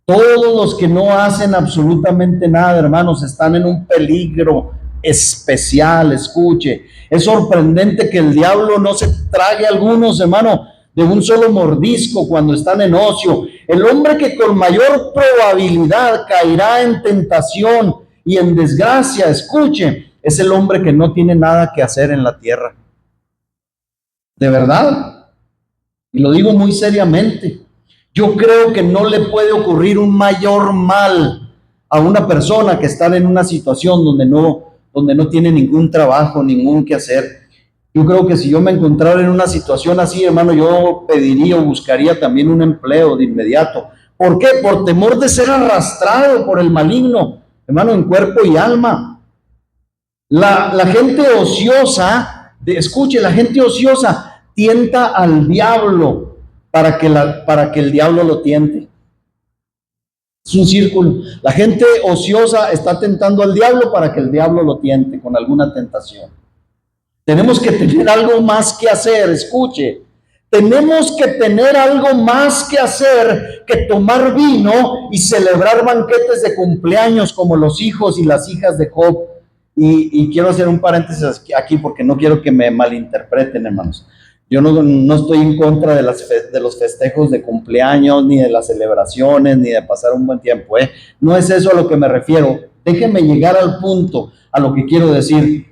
Todos los que no hacen absolutamente nada, hermanos, están en un peligro especial. Escuche, es sorprendente que el diablo no se trague a algunos, hermano, de un solo mordisco cuando están en ocio. El hombre que con mayor probabilidad caerá en tentación y en desgracia, escuche, es el hombre que no tiene nada que hacer en la tierra. De verdad, y lo digo muy seriamente. Yo creo que no le puede ocurrir un mayor mal a una persona que está en una situación donde no tiene ningún trabajo, ningún que hacer. Yo creo que si yo me encontrara en una situación así, hermano, yo pediría o buscaría también un empleo de inmediato. ¿Por qué? Por temor de ser arrastrado por el maligno, hermano, en cuerpo y alma. La gente ociosa, escuche, la gente ociosa tienta al diablo para que el diablo lo tiente. Es un círculo. La gente ociosa está tentando al diablo para que el diablo lo tiente con alguna tentación. Tenemos que tener algo más que hacer, escuche. Tenemos que tener algo más que hacer que tomar vino y celebrar banquetes de cumpleaños como los hijos y las hijas de Job. Y quiero hacer un paréntesis aquí porque no quiero que me malinterpreten, hermanos. Yo no estoy en contra de los festejos de cumpleaños, ni de las celebraciones, ni de pasar un buen tiempo. No es eso a lo que me refiero. Déjenme llegar al punto, a lo que quiero decir.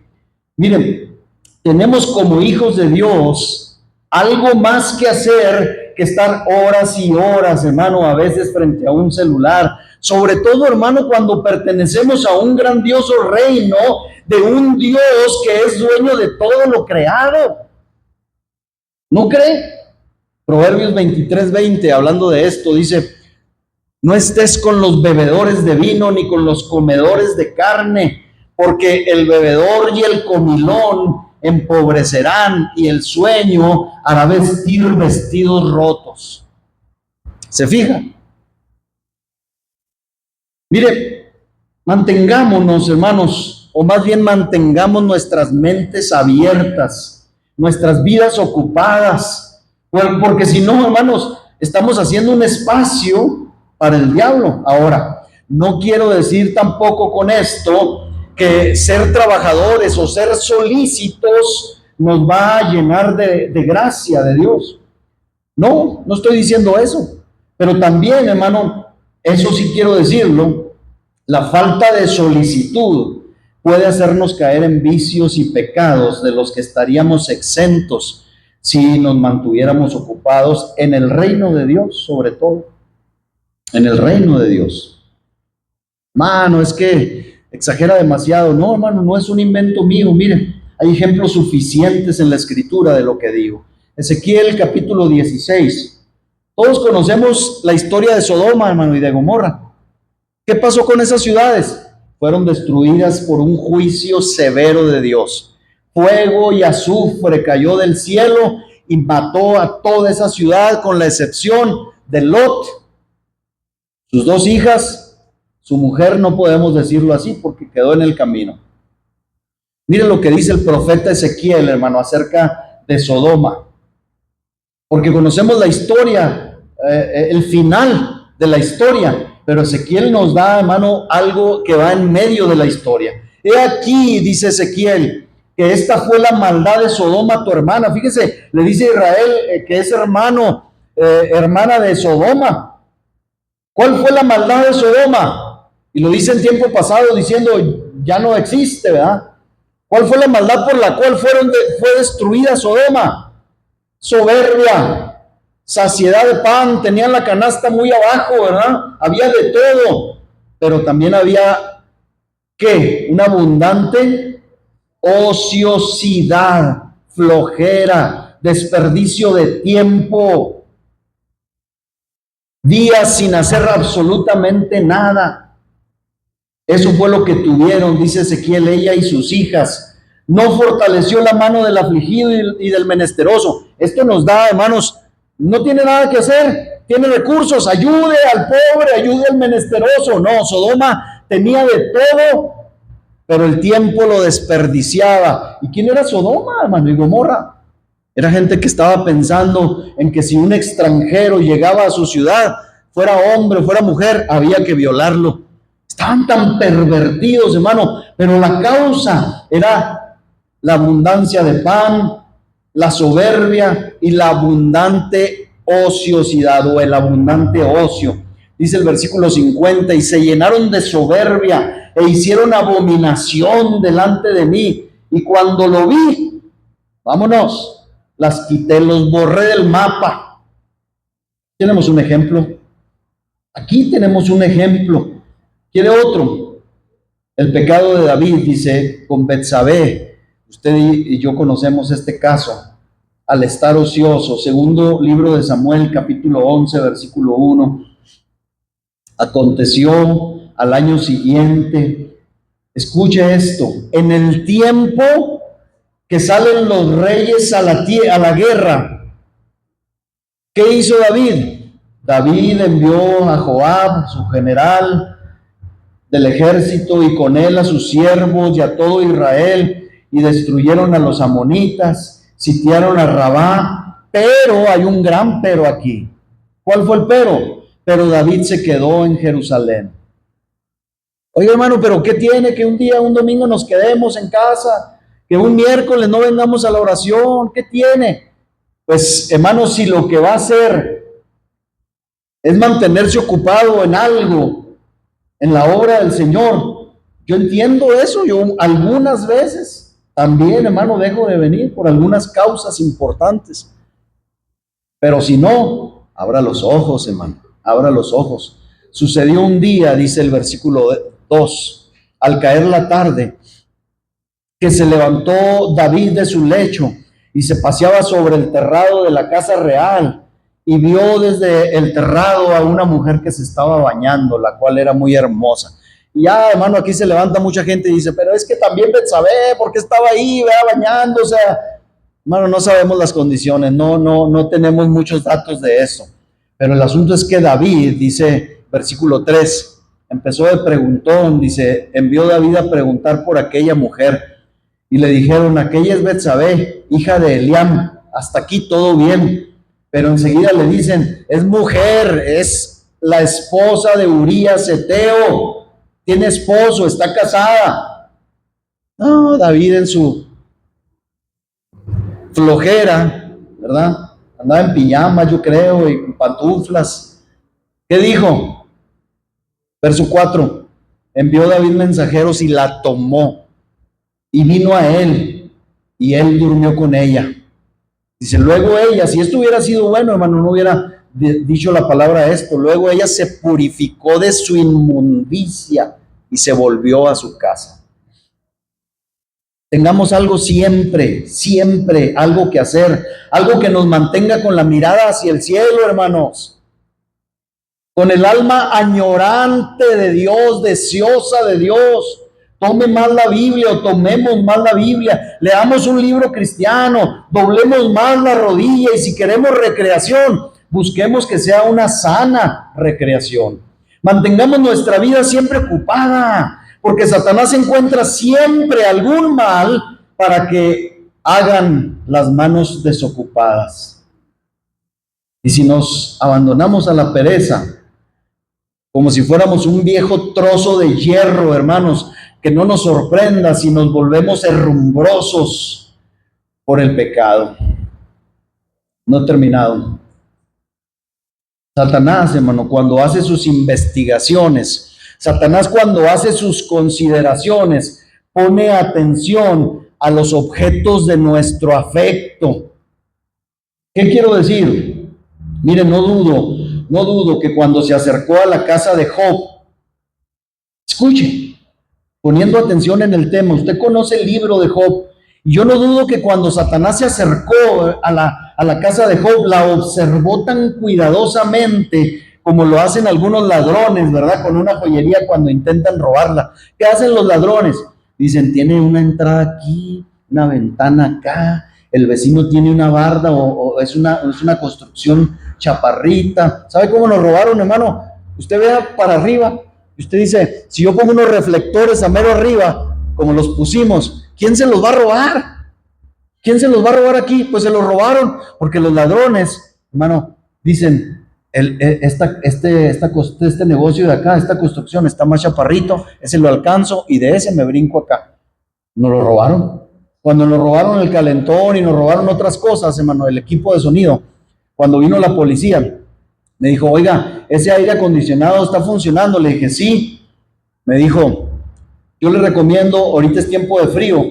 Miren, tenemos como hijos de Dios algo más que hacer que estar horas y horas, hermano, a veces frente a un celular. Sobre todo, hermano, cuando pertenecemos a un grandioso reino de un Dios que es dueño de todo lo creado. ¿No cree? Proverbios 23:20, hablando de esto, dice: no estés con los bebedores de vino ni con los comedores de carne, porque el bebedor y el comilón empobrecerán y el sueño hará vestir vestidos rotos. ¿Se fija? Mire, mantengámonos, hermanos, o más bien mantengamos nuestras mentes abiertas, nuestras vidas ocupadas, porque si no, hermanos, estamos haciendo un espacio para el diablo. Ahora, no quiero decir tampoco con esto que ser trabajadores o ser solícitos nos va a llenar de gracia de Dios. No estoy diciendo eso. Pero también, hermano, eso sí quiero decirlo, la falta de solicitud puede hacernos caer en vicios y pecados de los que estaríamos exentos si nos mantuviéramos ocupados en el reino de Dios, sobre todo. En el reino de Dios. Mano, es que exagera demasiado. No, hermano, no es un invento mío. Miren, hay ejemplos suficientes en la escritura de lo que digo. Ezequiel capítulo 16. Todos conocemos la historia de Sodoma, hermano, y de Gomorra. ¿Qué pasó con esas ciudades? Fueron destruidas por un juicio severo de Dios. Fuego y azufre cayó del cielo y mató a toda esa ciudad, con la excepción de Lot, sus dos hijas, su mujer. No podemos decirlo así porque quedó en el camino. Miren lo que dice el profeta Ezequiel, hermano, acerca de Sodoma. Porque conocemos la historia, el final de la historia, pero Ezequiel nos da, hermano, algo que va en medio de la historia. He aquí, dice Ezequiel, que esta fue la maldad de Sodoma, tu hermana. Fíjese, le dice a Israel que es hermana de Sodoma. ¿Cuál fue la maldad de Sodoma? Y lo dice en tiempo pasado, diciendo, ya no existe, ¿verdad? ¿Cuál fue la maldad por la cual fue destruida Sodoma? Soberbia, saciedad de pan, tenían la canasta muy abajo, ¿verdad? Había de todo, pero también había, ¿qué? Una abundante ociosidad, flojera, desperdicio de tiempo, días sin hacer absolutamente nada. Eso fue lo que tuvieron, dice Ezequiel, ella y sus hijas. No fortaleció la mano del afligido y del menesteroso. Esto nos da, hermanos, no tiene nada que hacer, tiene recursos, ayude al pobre, ayude al menesteroso. No, Sodoma tenía de todo, pero el tiempo lo desperdiciaba. ¿Y quién era Sodoma, hermano? Y Gomorra. Era gente que estaba pensando en que si un extranjero llegaba a su ciudad, fuera hombre, fuera mujer, había que violarlo. Estaban tan pervertidos, hermano, pero la causa era la abundancia de pan, la soberbia y la abundante ociosidad o el abundante ocio. Dice el versículo 50, y se llenaron de soberbia e hicieron abominación delante de mí. Y cuando lo vi, vámonos, las quité, los borré del mapa. Tenemos un ejemplo. Aquí tenemos un ejemplo. ¿Quiere otro? El pecado de David, dice, con Betsabé. Usted y yo conocemos este caso. Al estar ocioso, segundo libro de Samuel, capítulo 11, versículo 1. Aconteció al año siguiente, escuche esto, en el tiempo que salen los reyes a la guerra, ¿qué hizo David? David envió a Joab, su general del ejército, y con él a sus siervos y a todo Israel, y destruyeron a los amonitas, sitiaron a Rabá Pero hay un gran pero aquí. ¿Cuál fue el pero? Pero David se quedó en Jerusalén. Oye, hermano, pero ¿qué tiene que un día, un domingo nos quedemos en casa? Que un miércoles no vengamos a la oración. ¿Qué tiene? Pues, hermano, si lo que va a hacer es mantenerse ocupado en algo, en la obra del Señor, yo entiendo eso. Yo algunas veces también, hermano, dejo de venir por algunas causas importantes. Pero si no, abra los ojos, hermano, abra los ojos. Sucedió un día, dice el versículo 2, al caer la tarde, que se levantó David de su lecho y se paseaba sobre el terrado de la casa real y vio desde el terrado a una mujer que se estaba bañando, la cual era muy hermosa. Y ya, hermano, aquí se levanta mucha gente y dice, pero es que también Betsabé, ¿por qué estaba ahí, vea, bañando? O sea, hermano, no sabemos las condiciones, no tenemos muchos datos de eso. Pero el asunto es que David, dice versículo 3, empezó de preguntón, dice, envió David a preguntar por aquella mujer. Y le dijeron, aquella es Betsabé, hija de Eliam, hasta aquí todo bien. Pero enseguida le dicen, es mujer, es la esposa de Urías Eteo, tiene esposo, está casada. No, David en su flojera, ¿verdad? Andaba en pijama, yo creo, y pantuflas. ¿Qué dijo? Verso 4, envió David mensajeros y la tomó, y vino a él, y él durmió con ella. Dice, luego ella, si esto hubiera sido bueno, hermano, no hubiera dicho la palabra esto. Luego ella se purificó de su inmundicia y se volvió a su casa. Tengamos algo siempre, siempre, algo que hacer, algo que nos mantenga con la mirada hacia el cielo, hermanos. Con el alma añorante de Dios, deseosa de Dios. Tome más la Biblia o tomemos más la Biblia, leamos un libro cristiano, doblemos más la rodilla y si queremos recreación, busquemos que sea una sana recreación. Mantengamos nuestra vida siempre ocupada, porque Satanás encuentra siempre algún mal para que hagan las manos desocupadas. Y si nos abandonamos a la pereza, como si fuéramos un viejo trozo de hierro, hermanos, que no nos sorprenda si nos volvemos herrumbrosos por el pecado. No he terminado. Satanás, hermano, cuando hace sus investigaciones, Satanás cuando hace sus consideraciones, pone atención a los objetos de nuestro afecto. ¿Qué quiero decir? Miren, no dudo que cuando se acercó a la casa de Job, escuche, poniendo atención en el tema, usted conoce el libro de Job, y yo no dudo que cuando Satanás se acercó a la casa de Job, la observó tan cuidadosamente como lo hacen algunos ladrones, ¿verdad? Con una joyería cuando intentan robarla. ¿Qué hacen los ladrones? Dicen, tiene una entrada aquí, una ventana acá, el vecino tiene una barda o es una construcción chaparrita. ¿Sabe cómo nos robaron, hermano? Usted vea para arriba, y usted dice, si yo pongo unos reflectores a mero arriba, como los pusimos, ¿quién se los va a robar? ¿Quién se los va a robar aquí? Pues se los robaron, porque los ladrones, hermano, dicen, este negocio de acá, esta construcción está más chaparrito, ese lo alcanzo y de ese me brinco acá. Nos lo robaron. Cuando nos robaron el calentón y nos robaron otras cosas, hermano, el equipo de sonido, cuando vino la policía, me dijo, oiga, ese aire acondicionado está funcionando. Le dije, sí. Me dijo, yo le recomiendo, ahorita es tiempo de frío,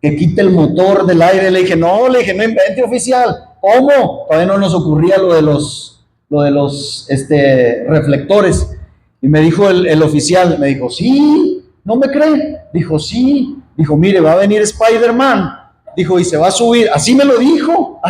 que quite el motor del aire. Le dije, no invente, oficial. ¿Cómo? Todavía no nos ocurría lo de los reflectores. Y me dijo el oficial, me dijo, sí, ¿no me cree? Dijo, sí. Dijo, mire, va a venir Spider-Man. Dijo, y se va a subir. Así me lo dijo.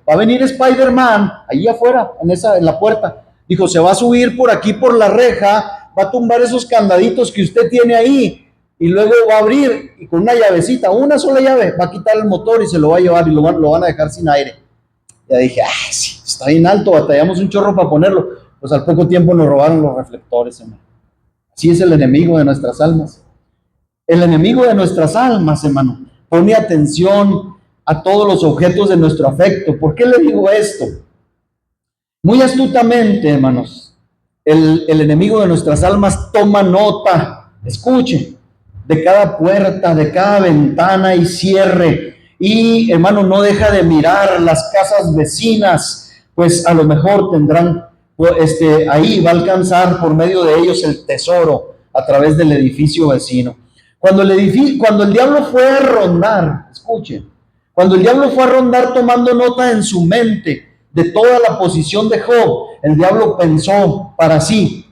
Va a venir Spider-Man, ahí afuera, en la puerta. Dijo, se va a subir por aquí, por la reja, va a tumbar esos candaditos que usted tiene ahí, y luego va a abrir, y con una llavecita, una sola llave, va a quitar el motor y se lo va a llevar, y lo van a dejar sin aire. Ya dije, sí, está bien alto, batallamos un chorro para ponerlo. Pues al poco tiempo nos robaron los reflectores, hermano. Así es el enemigo de nuestras almas. El enemigo de nuestras almas, hermano, pone atención a todos los objetos de nuestro afecto. ¿Por qué le digo esto? Muy astutamente, hermanos, el enemigo de nuestras almas toma nota, escuche, de cada puerta, de cada ventana y cierre. Y, hermano, no deja de mirar las casas vecinas, pues a lo mejor tendrán, ahí va a alcanzar por medio de ellos el tesoro a través del edificio vecino. Cuando el diablo fue a rondar, escuche, cuando el diablo fue a rondar tomando nota en su mente de toda la posición de Job, el diablo pensó para sí: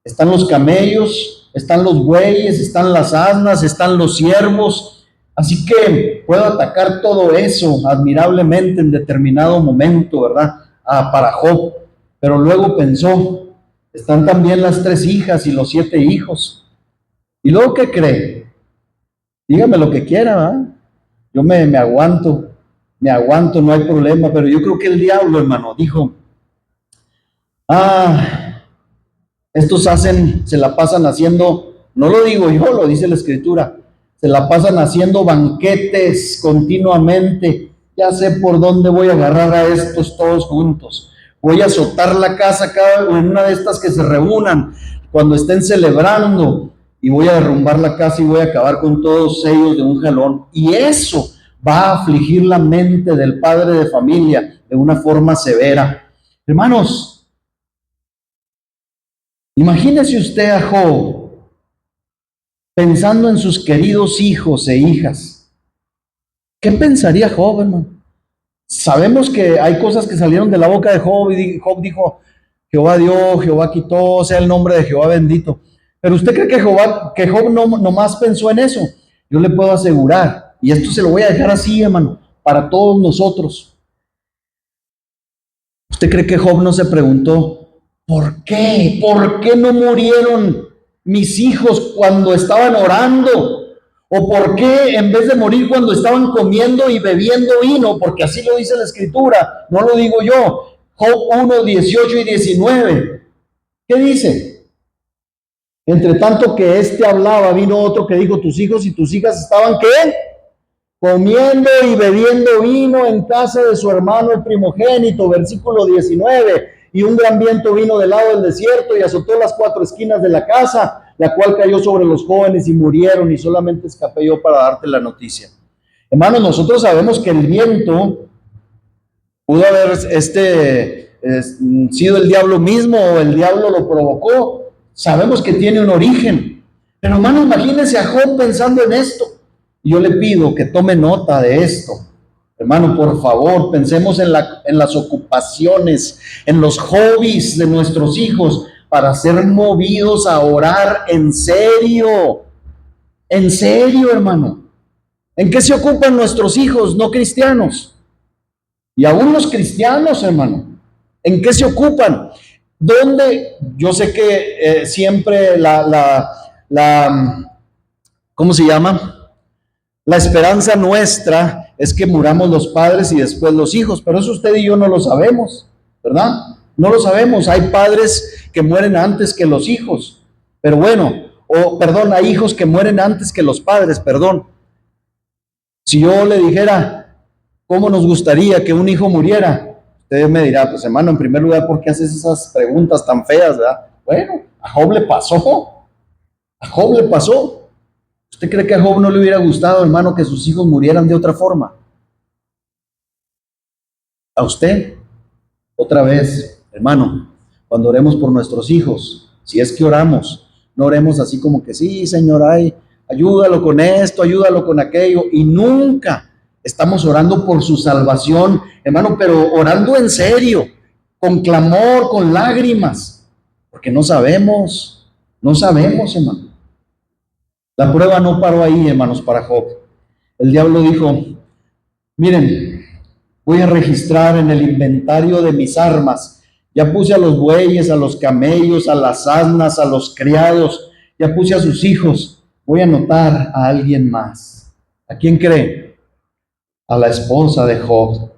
están los camellos, están los bueyes, están las asnas, están los siervos, así que puedo atacar todo eso admirablemente en determinado momento, ¿verdad? Para Job. Pero luego pensó: están también las 3 hijas y los 7 hijos. ¿Y luego qué cree? Dígame lo que quiera, ¿verdad? Yo me aguanto, no hay problema. Pero yo creo que el diablo, hermano, dijo: estos se la pasan haciendo, no lo digo yo, lo dice la Escritura, se la pasan haciendo banquetes continuamente. Ya sé por dónde voy a agarrar a estos todos juntos. Voy a azotar la casa cada una de estas que se reúnan cuando estén celebrando, y voy a derrumbar la casa y voy a acabar con todos ellos de un jalón. Y eso va a afligir la mente del padre de familia de una forma severa. Hermanos, imagínese usted a Job pensando en sus queridos hijos e hijas. ¿Qué pensaría Job, hermano? Sabemos que hay cosas que salieron de la boca de Job, y Job dijo: Jehová dio, Jehová quitó, sea el nombre de Jehová bendito. Pero ¿usted cree que Job no más pensó en eso? Yo le puedo asegurar, y esto se lo voy a dejar así, hermano, para todos nosotros. ¿Usted cree que Job no se preguntó: ¿por qué? ¿Por qué no murieron mis hijos cuando estaban orando? ¿O por qué en vez de morir cuando estaban comiendo y bebiendo vino? Porque así lo dice la Escritura, no lo digo yo. Job 1, 18 y 19. ¿Qué dice? Entre tanto que hablaba, vino otro que dijo: tus hijos y tus hijas estaban, ¿qué? Comiendo y bebiendo vino en casa de su hermano el primogénito. Versículo 19. Y un gran viento vino del lado del desierto y azotó las 4 esquinas de la casa, la cual cayó sobre los jóvenes y murieron, y solamente escapé yo para darte la noticia. Hermanos, nosotros sabemos que el viento pudo haber sido el diablo mismo, o el diablo lo provocó. Sabemos que tiene un origen. Pero, hermanos, imagínense a Job pensando en esto. Yo le pido que tome nota de esto. Hermano, por favor, pensemos en las ocupaciones, en los hobbies de nuestros hijos, para ser movidos a orar en serio. En serio, hermano. ¿En qué se ocupan nuestros hijos no cristianos? Y aún los cristianos, hermano, ¿en qué se ocupan? ¿Dónde? Yo sé que siempre ¿cómo se llama? La esperanza nuestra es que muramos los padres y después los hijos, pero eso usted y yo no lo sabemos, ¿verdad? No lo sabemos. Hay padres que mueren antes que los hijos, pero bueno, hay hijos que mueren antes que los padres, perdón. Si yo le dijera: ¿cómo nos gustaría que un hijo muriera? Usted me dirá: pues hermano, en primer lugar, ¿por qué haces esas preguntas tan feas, verdad? Bueno, a Job le pasó. A Job le pasó. ¿Usted cree que a Job no le hubiera gustado, hermano, que sus hijos murieran de otra forma? A usted, otra vez, hermano, cuando oremos por nuestros hijos, si es que oramos, no oremos así como que: sí, Señor, ayúdalo con esto, ayúdalo con aquello, y nunca estamos orando por su salvación, hermano, pero orando en serio, con clamor, con lágrimas, porque no sabemos, hermano. La prueba no paró ahí, hermanos, para Job. El diablo dijo: miren, voy a registrar en el inventario de mis armas. Ya puse a los bueyes, a los camellos, a las asnas, a los criados, ya puse a sus hijos. Voy a anotar a alguien más. ¿A quién cree? A la esposa de Job.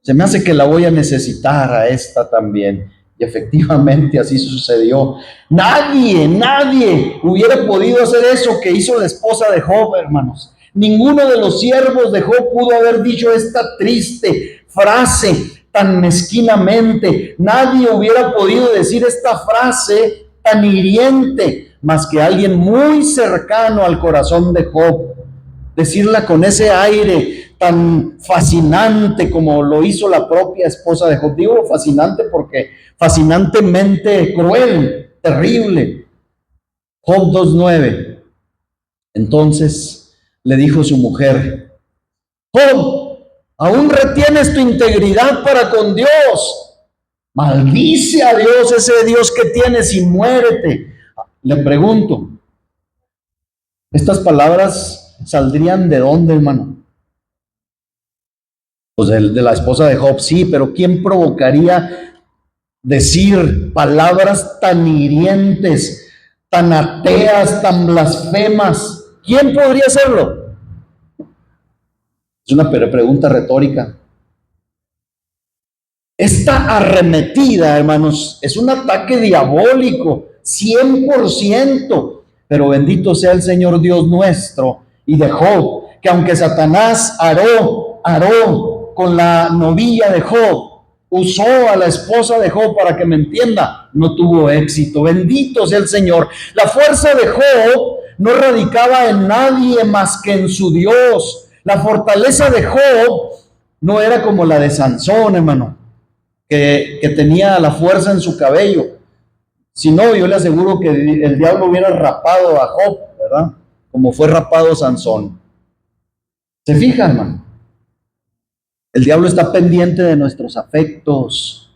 Se me hace que la voy a necesitar a esta también. Y efectivamente así sucedió. Nadie hubiera podido hacer eso que hizo la esposa de Job, hermanos. Ninguno de los siervos de Job pudo haber dicho esta triste frase tan mezquinamente. Nadie hubiera podido decir esta frase tan hiriente más que alguien muy cercano al corazón de Job. Decirla con ese aire tan fascinante como lo hizo la propia esposa de Job. Digo fascinante porque fascinantemente cruel, terrible. Job 2:9. Entonces le dijo su mujer: Job, ¿aún retienes tu integridad para con Dios? Maldice a Dios, ese Dios que tienes, y muérete. Le pregunto, ¿estas palabras saldrían de dónde, hermano? Pues de la esposa de Job, sí, pero ¿quién provocaría decir palabras tan hirientes, tan ateas, tan blasfemas? ¿Quién podría hacerlo? Es una pregunta retórica. Esta arremetida, hermanos, es un ataque diabólico, 100%. Pero bendito sea el Señor Dios nuestro y de Job, que aunque Satanás aró con la novilla de Job, usó a la esposa de Job, para que me entienda, no tuvo éxito. Bendito sea el Señor. La fuerza de Job no radicaba en nadie más que en su Dios. La fortaleza de Job no era como la de Sansón, hermano, que tenía la fuerza en su cabello. Si no, yo le aseguro que el diablo hubiera rapado a Job, ¿verdad? Como fue rapado Sansón. ¿Se fijan, hermano? El diablo está pendiente de nuestros afectos.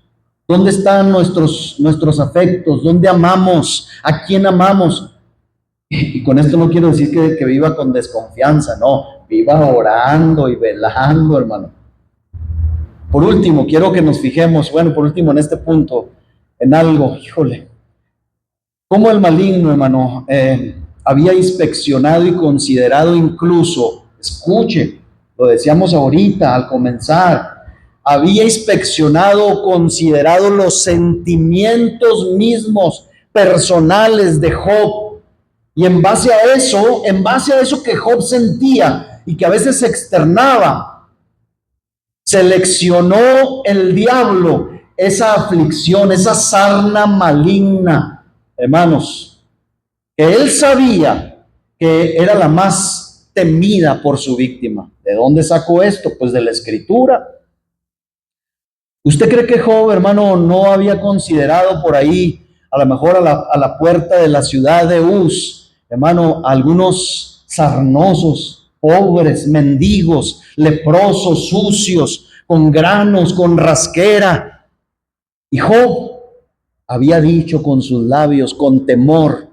¿Dónde están nuestros afectos? ¿Dónde amamos? ¿A quién amamos? Y con esto no quiero decir que viva con desconfianza, no. Viva orando y velando, hermano. Por último, quiero que nos fijemos, por último en este punto, en algo, híjole. Cómo el maligno, hermano, había inspeccionado y considerado incluso, escuche, lo decíamos ahorita al comenzar, había inspeccionado, considerado los sentimientos mismos personales de Job. Y en base a eso que Job sentía y que a veces se externaba, seleccionó el diablo esa aflicción, esa sarna maligna, hermanos, que él sabía que era la más temida por su víctima. ¿De dónde sacó esto? Pues de la Escritura. ¿Usted cree que Job, hermano, no había considerado por ahí, a lo mejor a la puerta de la ciudad de Uz, hermano, algunos sarnosos, pobres, mendigos, leprosos, sucios, con granos, con rasquera? Y Job había dicho con sus labios, con temor,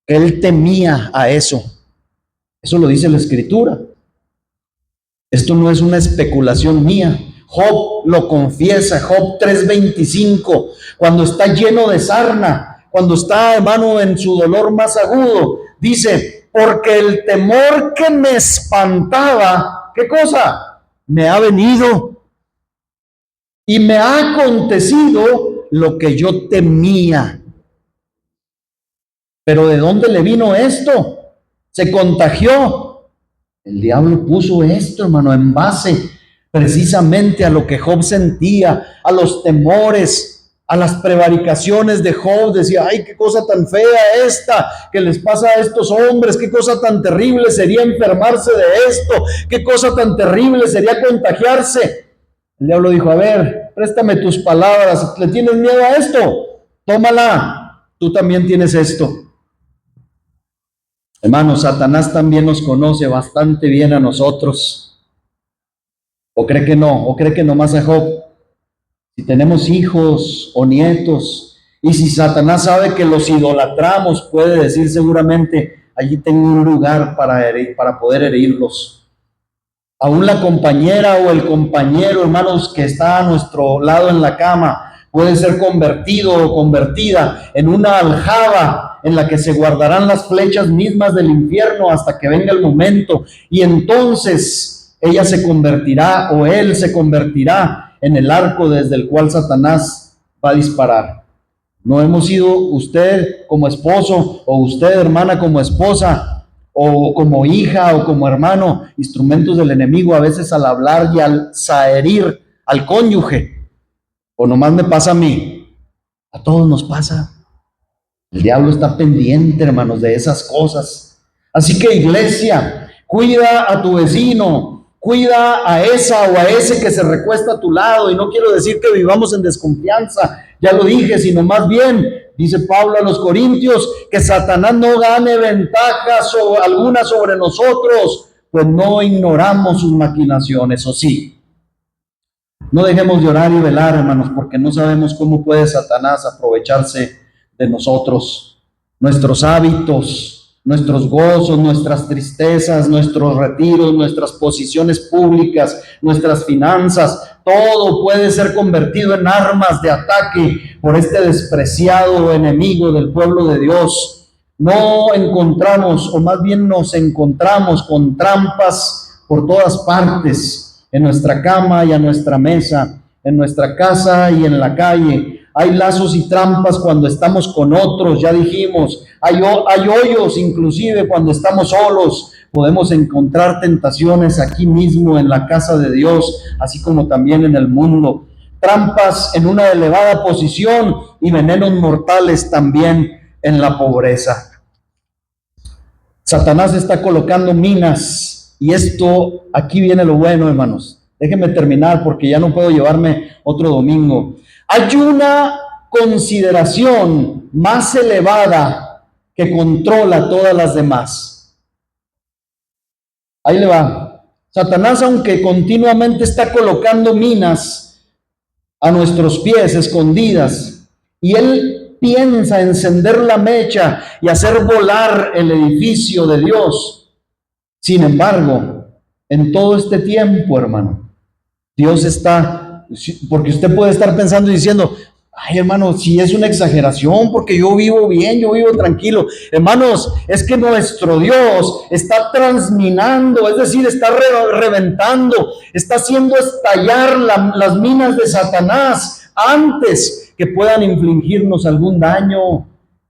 que él temía a eso. Eso lo dice la Escritura. Esto no es una especulación mía. Job lo confiesa, Job 3:25, cuando está lleno de sarna, cuando está, hermano, en su dolor más agudo, dice: porque el temor que me espantaba, ¿qué cosa? Me ha venido y me ha acontecido lo que yo temía. Pero ¿de dónde le vino esto? Se contagió. El diablo puso esto, hermano, en base precisamente a lo que Job sentía, a los temores, a las prevaricaciones de Job. Decía: ay, qué cosa tan fea esta que les pasa a estos hombres, qué cosa tan terrible sería enfermarse de esto, qué cosa tan terrible sería contagiarse. El diablo dijo: a ver, préstame tus palabras, ¿le tienes miedo a esto? Tómala, tú también tienes esto. Hermanos, Satanás también nos conoce bastante bien a nosotros. ¿O cree que no? ¿O cree que nomás a Job? Si tenemos hijos o nietos, y si Satanás sabe que los idolatramos, puede decir seguramente: allí tengo un lugar para poder herirlos. Aún la compañera o el compañero, hermanos, que está a nuestro lado en la cama, puede ser convertido o convertida en una aljaba en la que se guardarán las flechas mismas del infierno hasta que venga el momento. Y entonces ella se convertirá, o él se convertirá, en el arco desde el cual Satanás va a disparar. ¿No hemos sido usted como esposo o usted, hermana, como esposa, o como hija o como hermano, instrumentos del enemigo a veces al hablar y al saherir al cónyuge. O nomás me pasa a mí, a todos nos pasa. El diablo está pendiente, hermanos, de esas cosas. Así que iglesia, cuida a tu vecino, cuida a esa o a ese que se recuesta a tu lado. Y no quiero decir que vivamos en desconfianza, ya lo dije, sino más bien, dice Pablo a los Corintios, que Satanás no gane ventaja alguna sobre nosotros, pues no ignoramos sus maquinaciones, ¿o sí? No dejemos de orar y velar, hermanos, porque no sabemos cómo puede Satanás aprovecharse de nosotros, nuestros hábitos, nuestros gozos, nuestras tristezas, nuestros retiros, nuestras posiciones públicas, nuestras finanzas. Todo puede ser convertido en armas de ataque por este despreciado enemigo del pueblo de Dios. No encontramos, o más bien nos encontramos con trampas por todas partes, en nuestra cama y a nuestra mesa, en nuestra casa y en la calle. Hay lazos y trampas cuando estamos con otros, ya dijimos. Hay hoyos inclusive cuando estamos solos. Podemos encontrar tentaciones aquí mismo en la casa de Dios, así como también en el mundo. Trampas en una elevada posición y venenos mortales también en la pobreza. Satanás está colocando minas y esto, aquí viene lo bueno, hermanos. Déjenme terminar porque ya no puedo llevarme otro domingo. Hay una consideración más elevada que controla todas las demás. Ahí le va. Satanás, aunque continuamente está colocando minas a nuestros pies escondidas, y él piensa encender la mecha y hacer volar el edificio de Dios. Sin embargo, en todo este tiempo, hermano, Dios está, porque usted puede estar pensando y diciendo, ay, hermano, si es una exageración, porque yo vivo bien, yo vivo tranquilo. Hermanos, es que nuestro Dios está transminando, es decir, está reventando, está haciendo estallar las minas de Satanás antes que puedan infligirnos algún daño.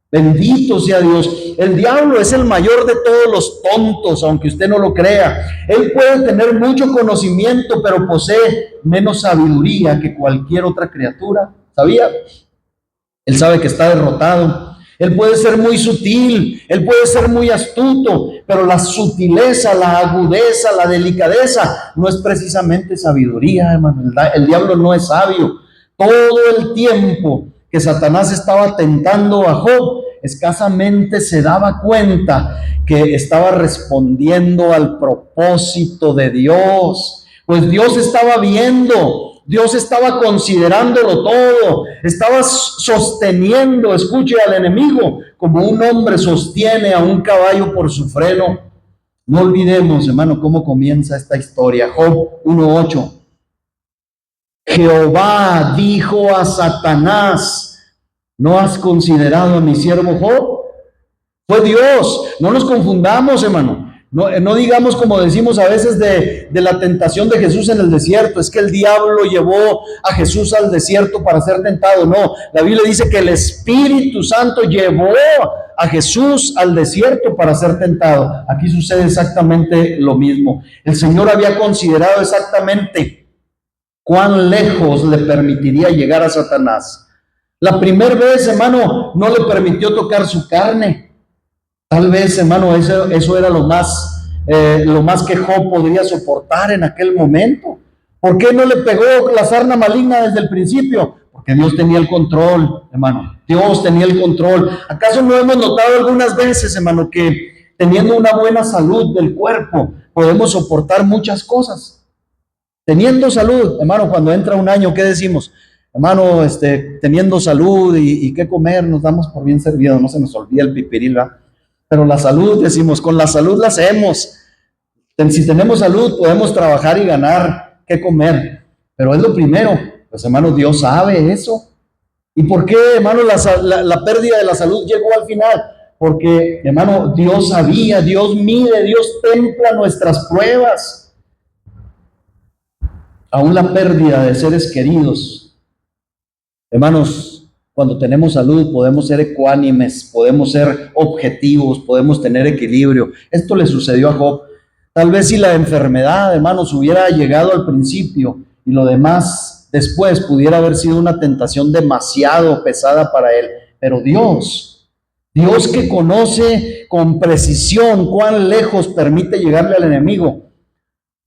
Bendito sea Dios. El diablo es el mayor de todos los tontos, aunque usted no lo crea. Él puede tener mucho conocimiento, pero posee menos sabiduría que cualquier otra criatura. ¿Sabía? Él sabe que está derrotado. Él puede ser muy sutil, él puede ser muy astuto, pero la sutileza, la agudeza, la delicadeza no es precisamente sabiduría, hermano. El diablo no es sabio. Todo el tiempo que Satanás estaba tentando a Job, escasamente se daba cuenta que estaba respondiendo al propósito de Dios. Pues Dios estaba viendo, Dios estaba considerándolo todo, estaba sosteniendo, escuche, al enemigo, como un hombre sostiene a un caballo por su freno. No olvidemos, hermano, cómo comienza esta historia. Job 1:8. Jehová dijo a Satanás, ¿no has considerado a mi siervo Job? Fue Dios. No nos confundamos, hermano. No digamos como decimos a veces de la tentación de Jesús en el desierto. Es que el diablo llevó a Jesús al desierto para ser tentado. No, la Biblia dice que el Espíritu Santo llevó a Jesús al desierto para ser tentado. Aquí sucede exactamente lo mismo. El Señor había considerado exactamente cuán lejos le permitiría llegar a Satanás. La primera vez, hermano, no le permitió tocar su carne. Tal vez, hermano, eso era lo más que Job podría soportar en aquel momento. ¿Por qué no le pegó la sarna maligna desde el principio? Porque Dios tenía el control, hermano. Dios tenía el control. ¿Acaso no hemos notado algunas veces, hermano, que teniendo una buena salud del cuerpo podemos soportar muchas cosas? Teniendo salud, hermano, cuando entra un año, ¿qué decimos? Hermano, teniendo salud y qué comer, nos damos por bien servido, no se nos olvida el pipiril, ¿verdad? Pero la salud, decimos, con la salud la hacemos. Si tenemos salud, podemos trabajar y ganar qué comer. Pero es lo primero. Pues, hermano, Dios sabe eso. ¿Y por qué, hermano, la pérdida de la salud llegó al final? Porque, hermano, Dios sabía, Dios mide, Dios templa nuestras pruebas. Aún la pérdida de seres queridos, hermanos, Cuando tenemos salud podemos ser ecuánimes, podemos ser objetivos, podemos tener equilibrio. Esto le sucedió a Job. Tal vez si la enfermedad, hermanos, hubiera llegado al principio y lo demás después, pudiera haber sido una tentación demasiado pesada para él. Pero Dios que conoce con precisión cuán lejos permite llegarle al enemigo,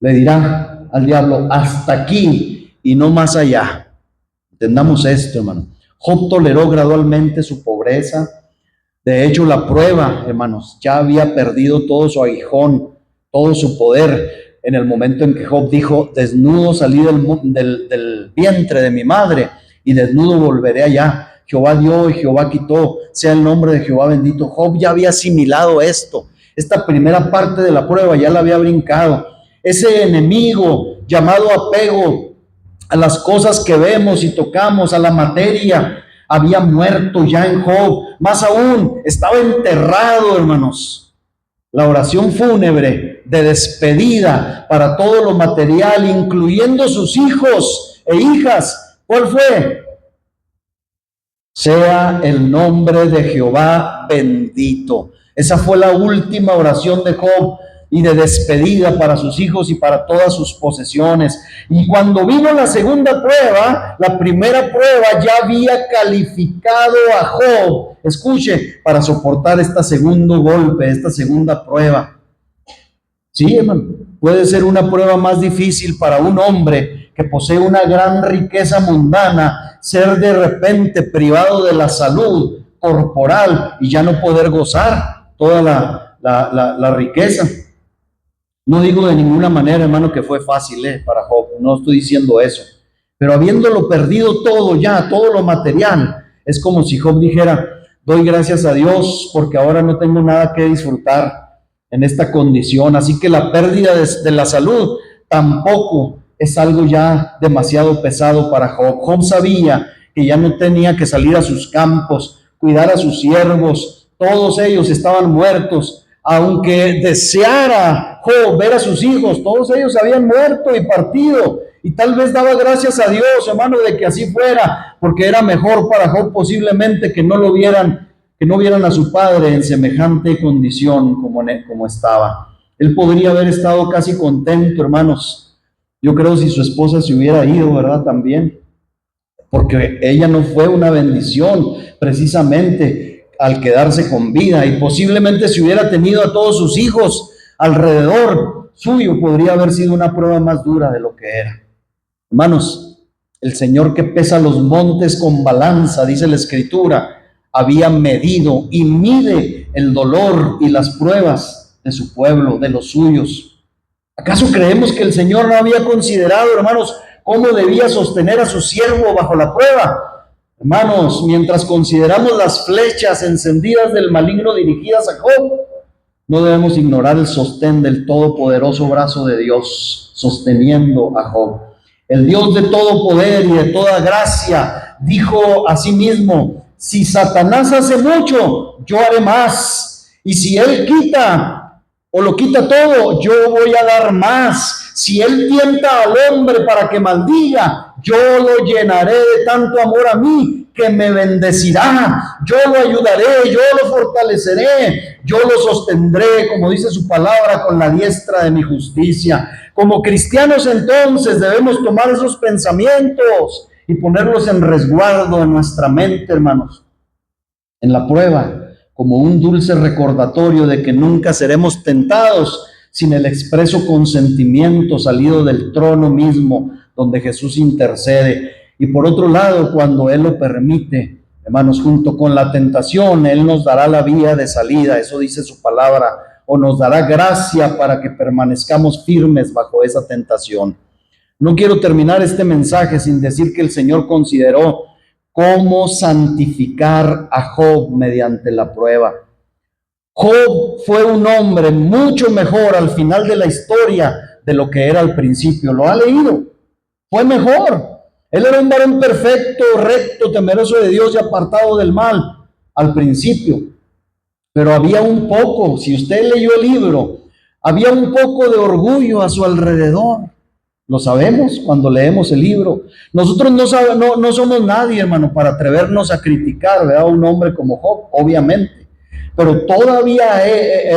le dirá al diablo, hasta aquí y no más allá. Entendamos esto, hermano. Job toleró gradualmente su pobreza. De hecho, la prueba, hermanos, ya había perdido todo su aguijón, todo su poder en el momento en que Job dijo, desnudo salí del vientre de mi madre y desnudo volveré allá. Jehová dio y Jehová quitó, sea el nombre de Jehová bendito. Job ya había asimilado esto. Esta primera parte de la prueba ya la había brincado. Ese enemigo llamado apego a las cosas que vemos y tocamos, a la materia, había muerto ya en Job. Más aún, estaba enterrado, hermanos. La oración fúnebre de despedida para todo lo material, incluyendo sus hijos e hijas, ¿cuál fue? Sea el nombre de Jehová bendito. Esa fue la última oración de Job y de despedida para sus hijos y para todas sus posesiones. Y cuando vino la segunda prueba, la primera prueba ya había calificado a Job, escuche, para soportar este segundo golpe, esta segunda prueba. Sí, hermano, puede ser una prueba más difícil para un hombre que posee una gran riqueza mundana, ser de repente privado de la salud corporal y ya no poder gozar toda la riqueza. No digo de ninguna manera, hermano, que fue fácil para Job, no estoy diciendo eso. Pero habiéndolo perdido todo ya, todo lo material, es como si Job dijera, doy gracias a Dios porque ahora no tengo nada que disfrutar en esta condición. Así que la pérdida de la salud tampoco es algo ya demasiado pesado para Job. Job sabía que ya no tenía que salir a sus campos, cuidar a sus siervos, todos ellos estaban muertos. Aunque deseara Job ver a sus hijos, todos ellos habían muerto y partido. Y tal vez daba gracias a Dios, hermano, de que así fuera, porque era mejor para Job posiblemente que no lo vieran, que no vieran a su padre en semejante condición como estaba. Él podría haber estado casi contento, hermanos. Yo creo si su esposa se hubiera ido, ¿verdad? También. Porque ella no fue una bendición, precisamente al quedarse con vida, y posiblemente si hubiera tenido a todos sus hijos alrededor suyo, podría haber sido una prueba más dura de lo que era. Hermanos, el Señor que pesa los montes con balanza, dice la Escritura, había medido y mide el dolor y las pruebas de su pueblo, de los suyos. ¿Acaso creemos que el Señor no había considerado, hermanos, cómo debía sostener a su siervo bajo la prueba? Hermanos, mientras consideramos las flechas encendidas del maligno dirigidas a Job, no debemos ignorar el sostén del todopoderoso brazo de Dios sosteniendo a Job. El Dios de todo poder y de toda gracia dijo a sí mismo, si Satanás hace mucho, yo haré más. Y si él quita o lo quita todo, yo voy a dar más. Si él tienta al hombre para que maldiga, yo lo llenaré de tanto amor a mí que me bendecirá. Yo lo ayudaré, yo lo fortaleceré, yo lo sostendré, como dice su palabra, con la diestra de mi justicia. Como cristianos entonces debemos tomar esos pensamientos y ponerlos en resguardo en nuestra mente, hermanos, en la prueba, como un dulce recordatorio de que nunca seremos tentados sin el expreso consentimiento salido del trono mismo donde Jesús intercede. Y por otro lado, cuando Él lo permite, hermanos, junto con la tentación, Él nos dará la vía de salida, eso dice su palabra, o nos dará gracia para que permanezcamos firmes bajo esa tentación. No quiero terminar este mensaje sin decir que el Señor consideró cómo santificar a Job mediante la prueba. Job fue un hombre mucho mejor al final de la historia de lo que era al principio. ¿Lo ha leído? Fue mejor. Él era un varón perfecto, recto, temeroso de Dios y apartado del mal al principio. Pero había un poco, si usted leyó el libro, había un poco de orgullo a su alrededor. Lo sabemos cuando leemos el libro. Nosotros no somos nadie, hermano, para atrevernos a criticar, ¿verdad?, a un hombre como Job, obviamente. Pero todavía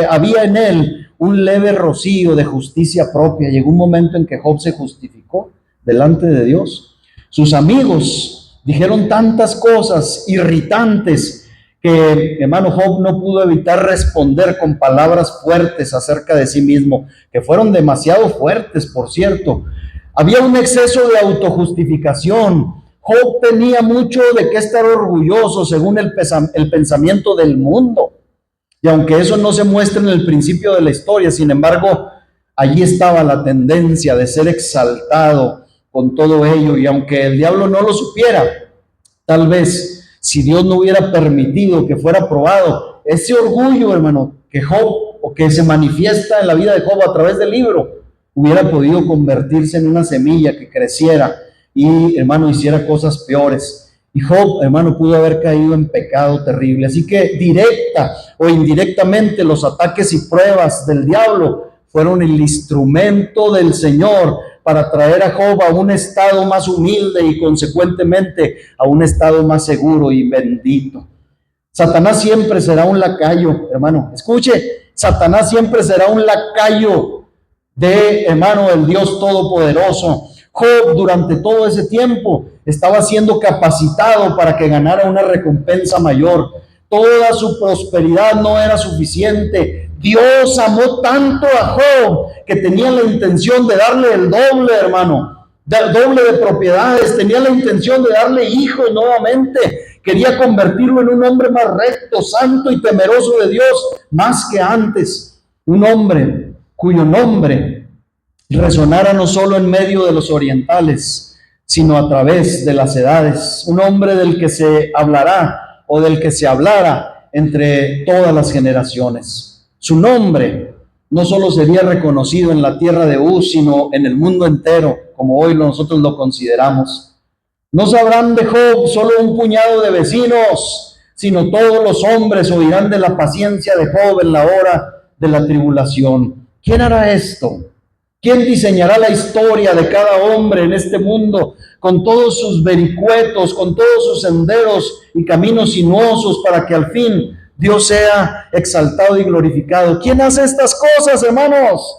había en él un leve rocío de justicia propia. Llegó un momento en que Job se justificó delante de Dios. Sus amigos dijeron tantas cosas irritantes que, hermano, Job no pudo evitar responder con palabras fuertes acerca de sí mismo, que fueron demasiado fuertes, por cierto. Había un exceso de autojustificación. Job tenía mucho de qué estar orgulloso según el pensamiento del mundo. Y aunque eso no se muestra en el principio de la historia, sin embargo, allí estaba la tendencia de ser exaltado con todo ello. Y aunque el diablo no lo supiera, tal vez si Dios no hubiera permitido que fuera probado, ese orgullo, hermano, que Job, o que se manifiesta en la vida de Job a través del libro, hubiera podido convertirse en una semilla que creciera y, hermano, hiciera cosas peores. Y Job, hermano, pudo haber caído en pecado terrible. Así que directa o indirectamente los ataques y pruebas del diablo fueron el instrumento del Señor para traer a Job a un estado más humilde y consecuentemente a un estado más seguro y bendito. Satanás siempre será un lacayo, hermano. Escuche, Satanás siempre será un lacayo de, hermano, el Dios Todopoderoso. Job durante todo ese tiempo estaba siendo capacitado para que ganara una recompensa mayor. Toda su prosperidad no era suficiente. Dios amó tanto a Job que tenía la intención de darle el doble, hermano, el doble de propiedades. Tenía la intención de darle hijos nuevamente. Quería convertirlo en un hombre más recto, santo y temeroso de Dios, más que antes. Un hombre cuyo nombre resonara no solo en medio de los orientales, sino a través de las edades. Un hombre del que se hablará o del que se hablara entre todas las generaciones. Su nombre no solo sería reconocido en la tierra de Uz, sino en el mundo entero, como hoy nosotros lo consideramos. No sabrán de Job solo un puñado de vecinos, sino todos los hombres oirán de la paciencia de Job en la hora de la tribulación. ¿Quién hará esto? ¿Quién diseñará la historia de cada hombre en este mundo, con todos sus vericuetos, con todos sus senderos y caminos sinuosos, para que al fin Dios sea exaltado y glorificado? ¿Quién hace estas cosas, hermanos?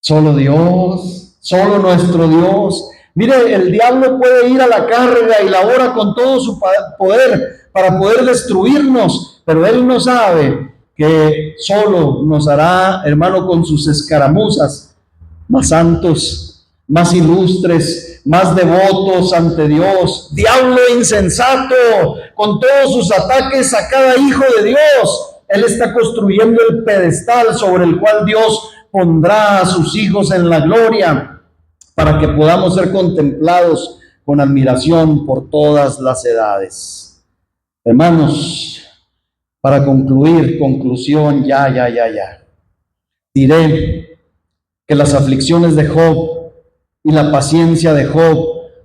Solo Dios, solo nuestro Dios. Mire, el diablo puede ir a la carga y labora con todo su poder para poder destruirnos, pero él no sabe que solo nos hará, hermano, con sus escaramuzas, más santos, más ilustres, más devotos ante Dios. Diablo insensato, con todos sus ataques a cada hijo de Dios, él está construyendo el pedestal sobre el cual Dios pondrá a sus hijos en la gloria, para que podamos ser contemplados con admiración por todas las edades. Hermanos, para conclusión, diré que las aflicciones de Job y la paciencia de Job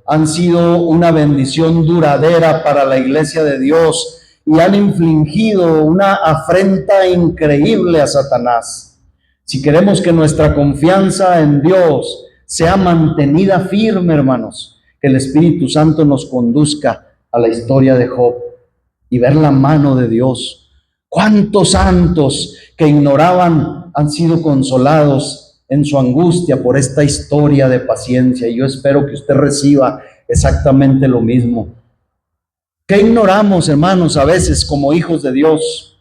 han sido una bendición duradera para la iglesia de Dios y han infligido una afrenta increíble a Satanás. Si queremos que nuestra confianza en Dios sea mantenida firme, hermanos, que el Espíritu Santo nos conduzca a la historia de Job y ver la mano de Dios. ¿Cuántos santos que ignoraban han sido consolados en su angustia por esta historia de paciencia? Y yo espero que usted reciba exactamente lo mismo. ¿Qué ignoramos, hermanos, a veces como hijos de Dios?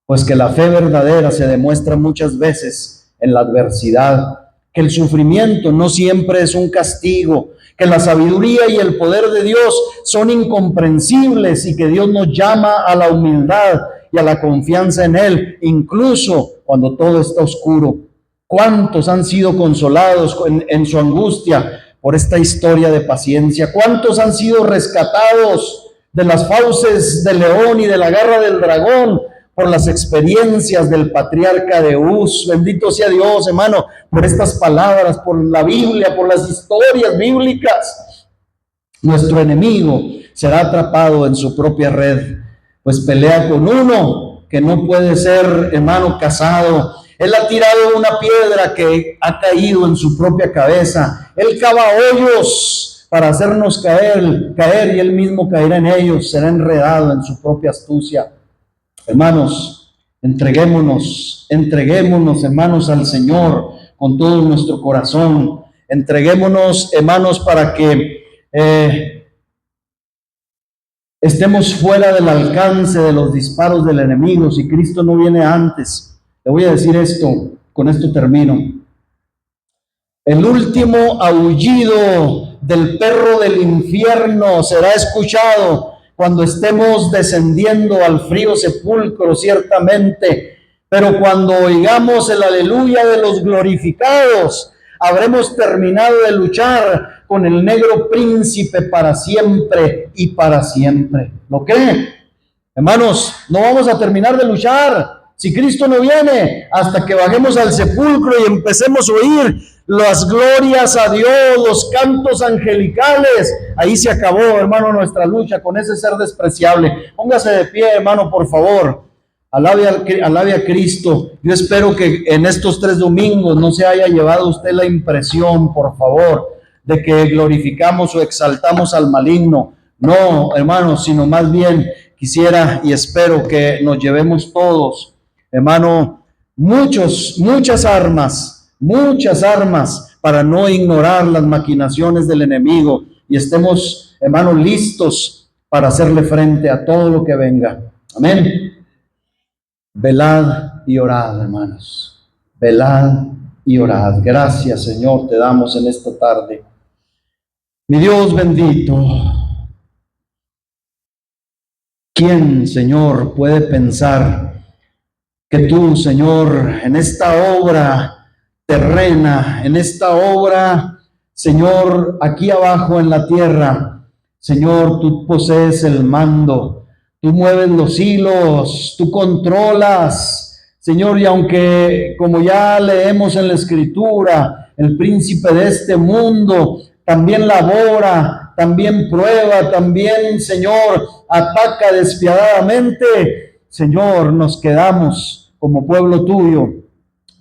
Pues que la fe verdadera se demuestra muchas veces en la adversidad, que el sufrimiento no siempre es un castigo, que la sabiduría y el poder de Dios son incomprensibles y que Dios nos llama a la humildad y a la confianza en Él, incluso cuando todo está oscuro. ¿Cuántos han sido consolados en su angustia por esta historia de paciencia? ¿Cuántos han sido rescatados de las fauces del león y de la garra del dragón por las experiencias del patriarca de Uz? Bendito sea Dios, hermano, por estas palabras, por la Biblia, por las historias bíblicas. Nuestro enemigo será atrapado en su propia red, pues pelea con uno que no puede ser, hermano, casado, Él ha tirado una piedra que ha caído en su propia cabeza. Él cava hoyos para hacernos caer y Él mismo caerá en ellos, será enredado en su propia astucia. Hermanos, entreguémonos, hermanos, al Señor con todo nuestro corazón. Entreguémonos, hermanos, para que estemos fuera del alcance de los disparos del enemigo. Si Cristo no viene antes, le voy a decir esto, con esto termino. El último aullido del perro del infierno será escuchado cuando estemos descendiendo al frío sepulcro, ciertamente. Pero cuando oigamos el aleluya de los glorificados, habremos terminado de luchar con el negro príncipe para siempre y para siempre. ¿Lo creen? Hermanos, no vamos a terminar de luchar si Cristo no viene hasta que bajemos al sepulcro y empecemos a oír las glorias a Dios, los cantos angelicales. Ahí se acabó, hermano, nuestra lucha con ese ser despreciable. Póngase de pie, hermano, por favor. Alabe a Cristo. Yo espero que en estos 3 domingos no se haya llevado usted la impresión, por favor, de que glorificamos o exaltamos al maligno. No, hermanos, sino más bien quisiera y espero que nos llevemos todos, hermano, muchas armas para no ignorar las maquinaciones del enemigo y estemos, hermanos, listos para hacerle frente a todo lo que venga. Amén. Velad y orad, hermanos. Velad y orad. Gracias, Señor, te damos en esta tarde. Mi Dios bendito. ¿Quién, Señor, puede pensar que tú, Señor, en esta obra terrena, en esta obra, Señor, aquí abajo en la tierra, Señor, tú posees el mando, tú mueves los hilos, tú controlas, Señor, y aunque, como ya leemos en la Escritura, el príncipe de este mundo también labora, también prueba, también, Señor, ataca despiadadamente, Señor, nos quedamos como pueblo tuyo,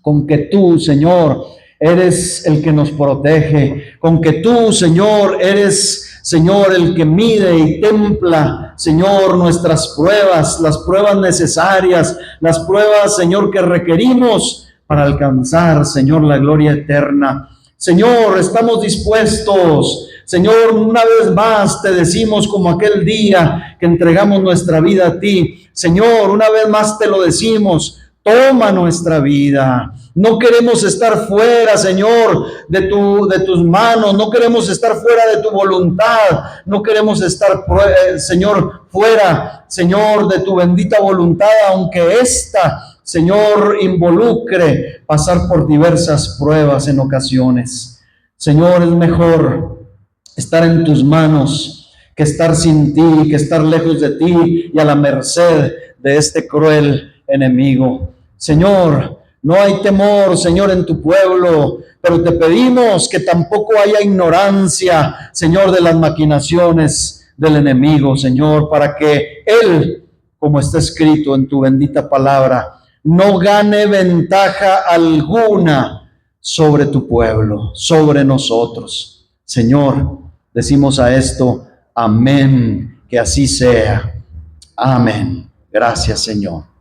con que tú, Señor, eres el que nos protege, con que tú, Señor, eres, Señor, el que mide y templa, Señor, nuestras pruebas, las pruebas necesarias, las pruebas, Señor, que requerimos para alcanzar, Señor, la gloria eterna. Señor, estamos dispuestos. Señor, una vez más te decimos como aquel día que entregamos nuestra vida a ti. Señor, una vez más te lo decimos. Toma nuestra vida. No queremos estar fuera, Señor, de tus manos. No queremos estar fuera de tu voluntad. No queremos estar, Señor, fuera, Señor, de tu bendita voluntad, aunque esta, Señor, involucre pasar por diversas pruebas en ocasiones. Señor, es mejor estar en tus manos que estar sin ti, que estar lejos de ti y a la merced de este cruel enemigo. Señor, no hay temor, Señor, en tu pueblo, pero te pedimos que tampoco haya ignorancia, Señor, de las maquinaciones del enemigo, Señor, para que él, como está escrito en tu bendita palabra, no gane ventaja alguna sobre tu pueblo, sobre nosotros. Señor, decimos a esto, amén, que así sea. Amén. Gracias, Señor.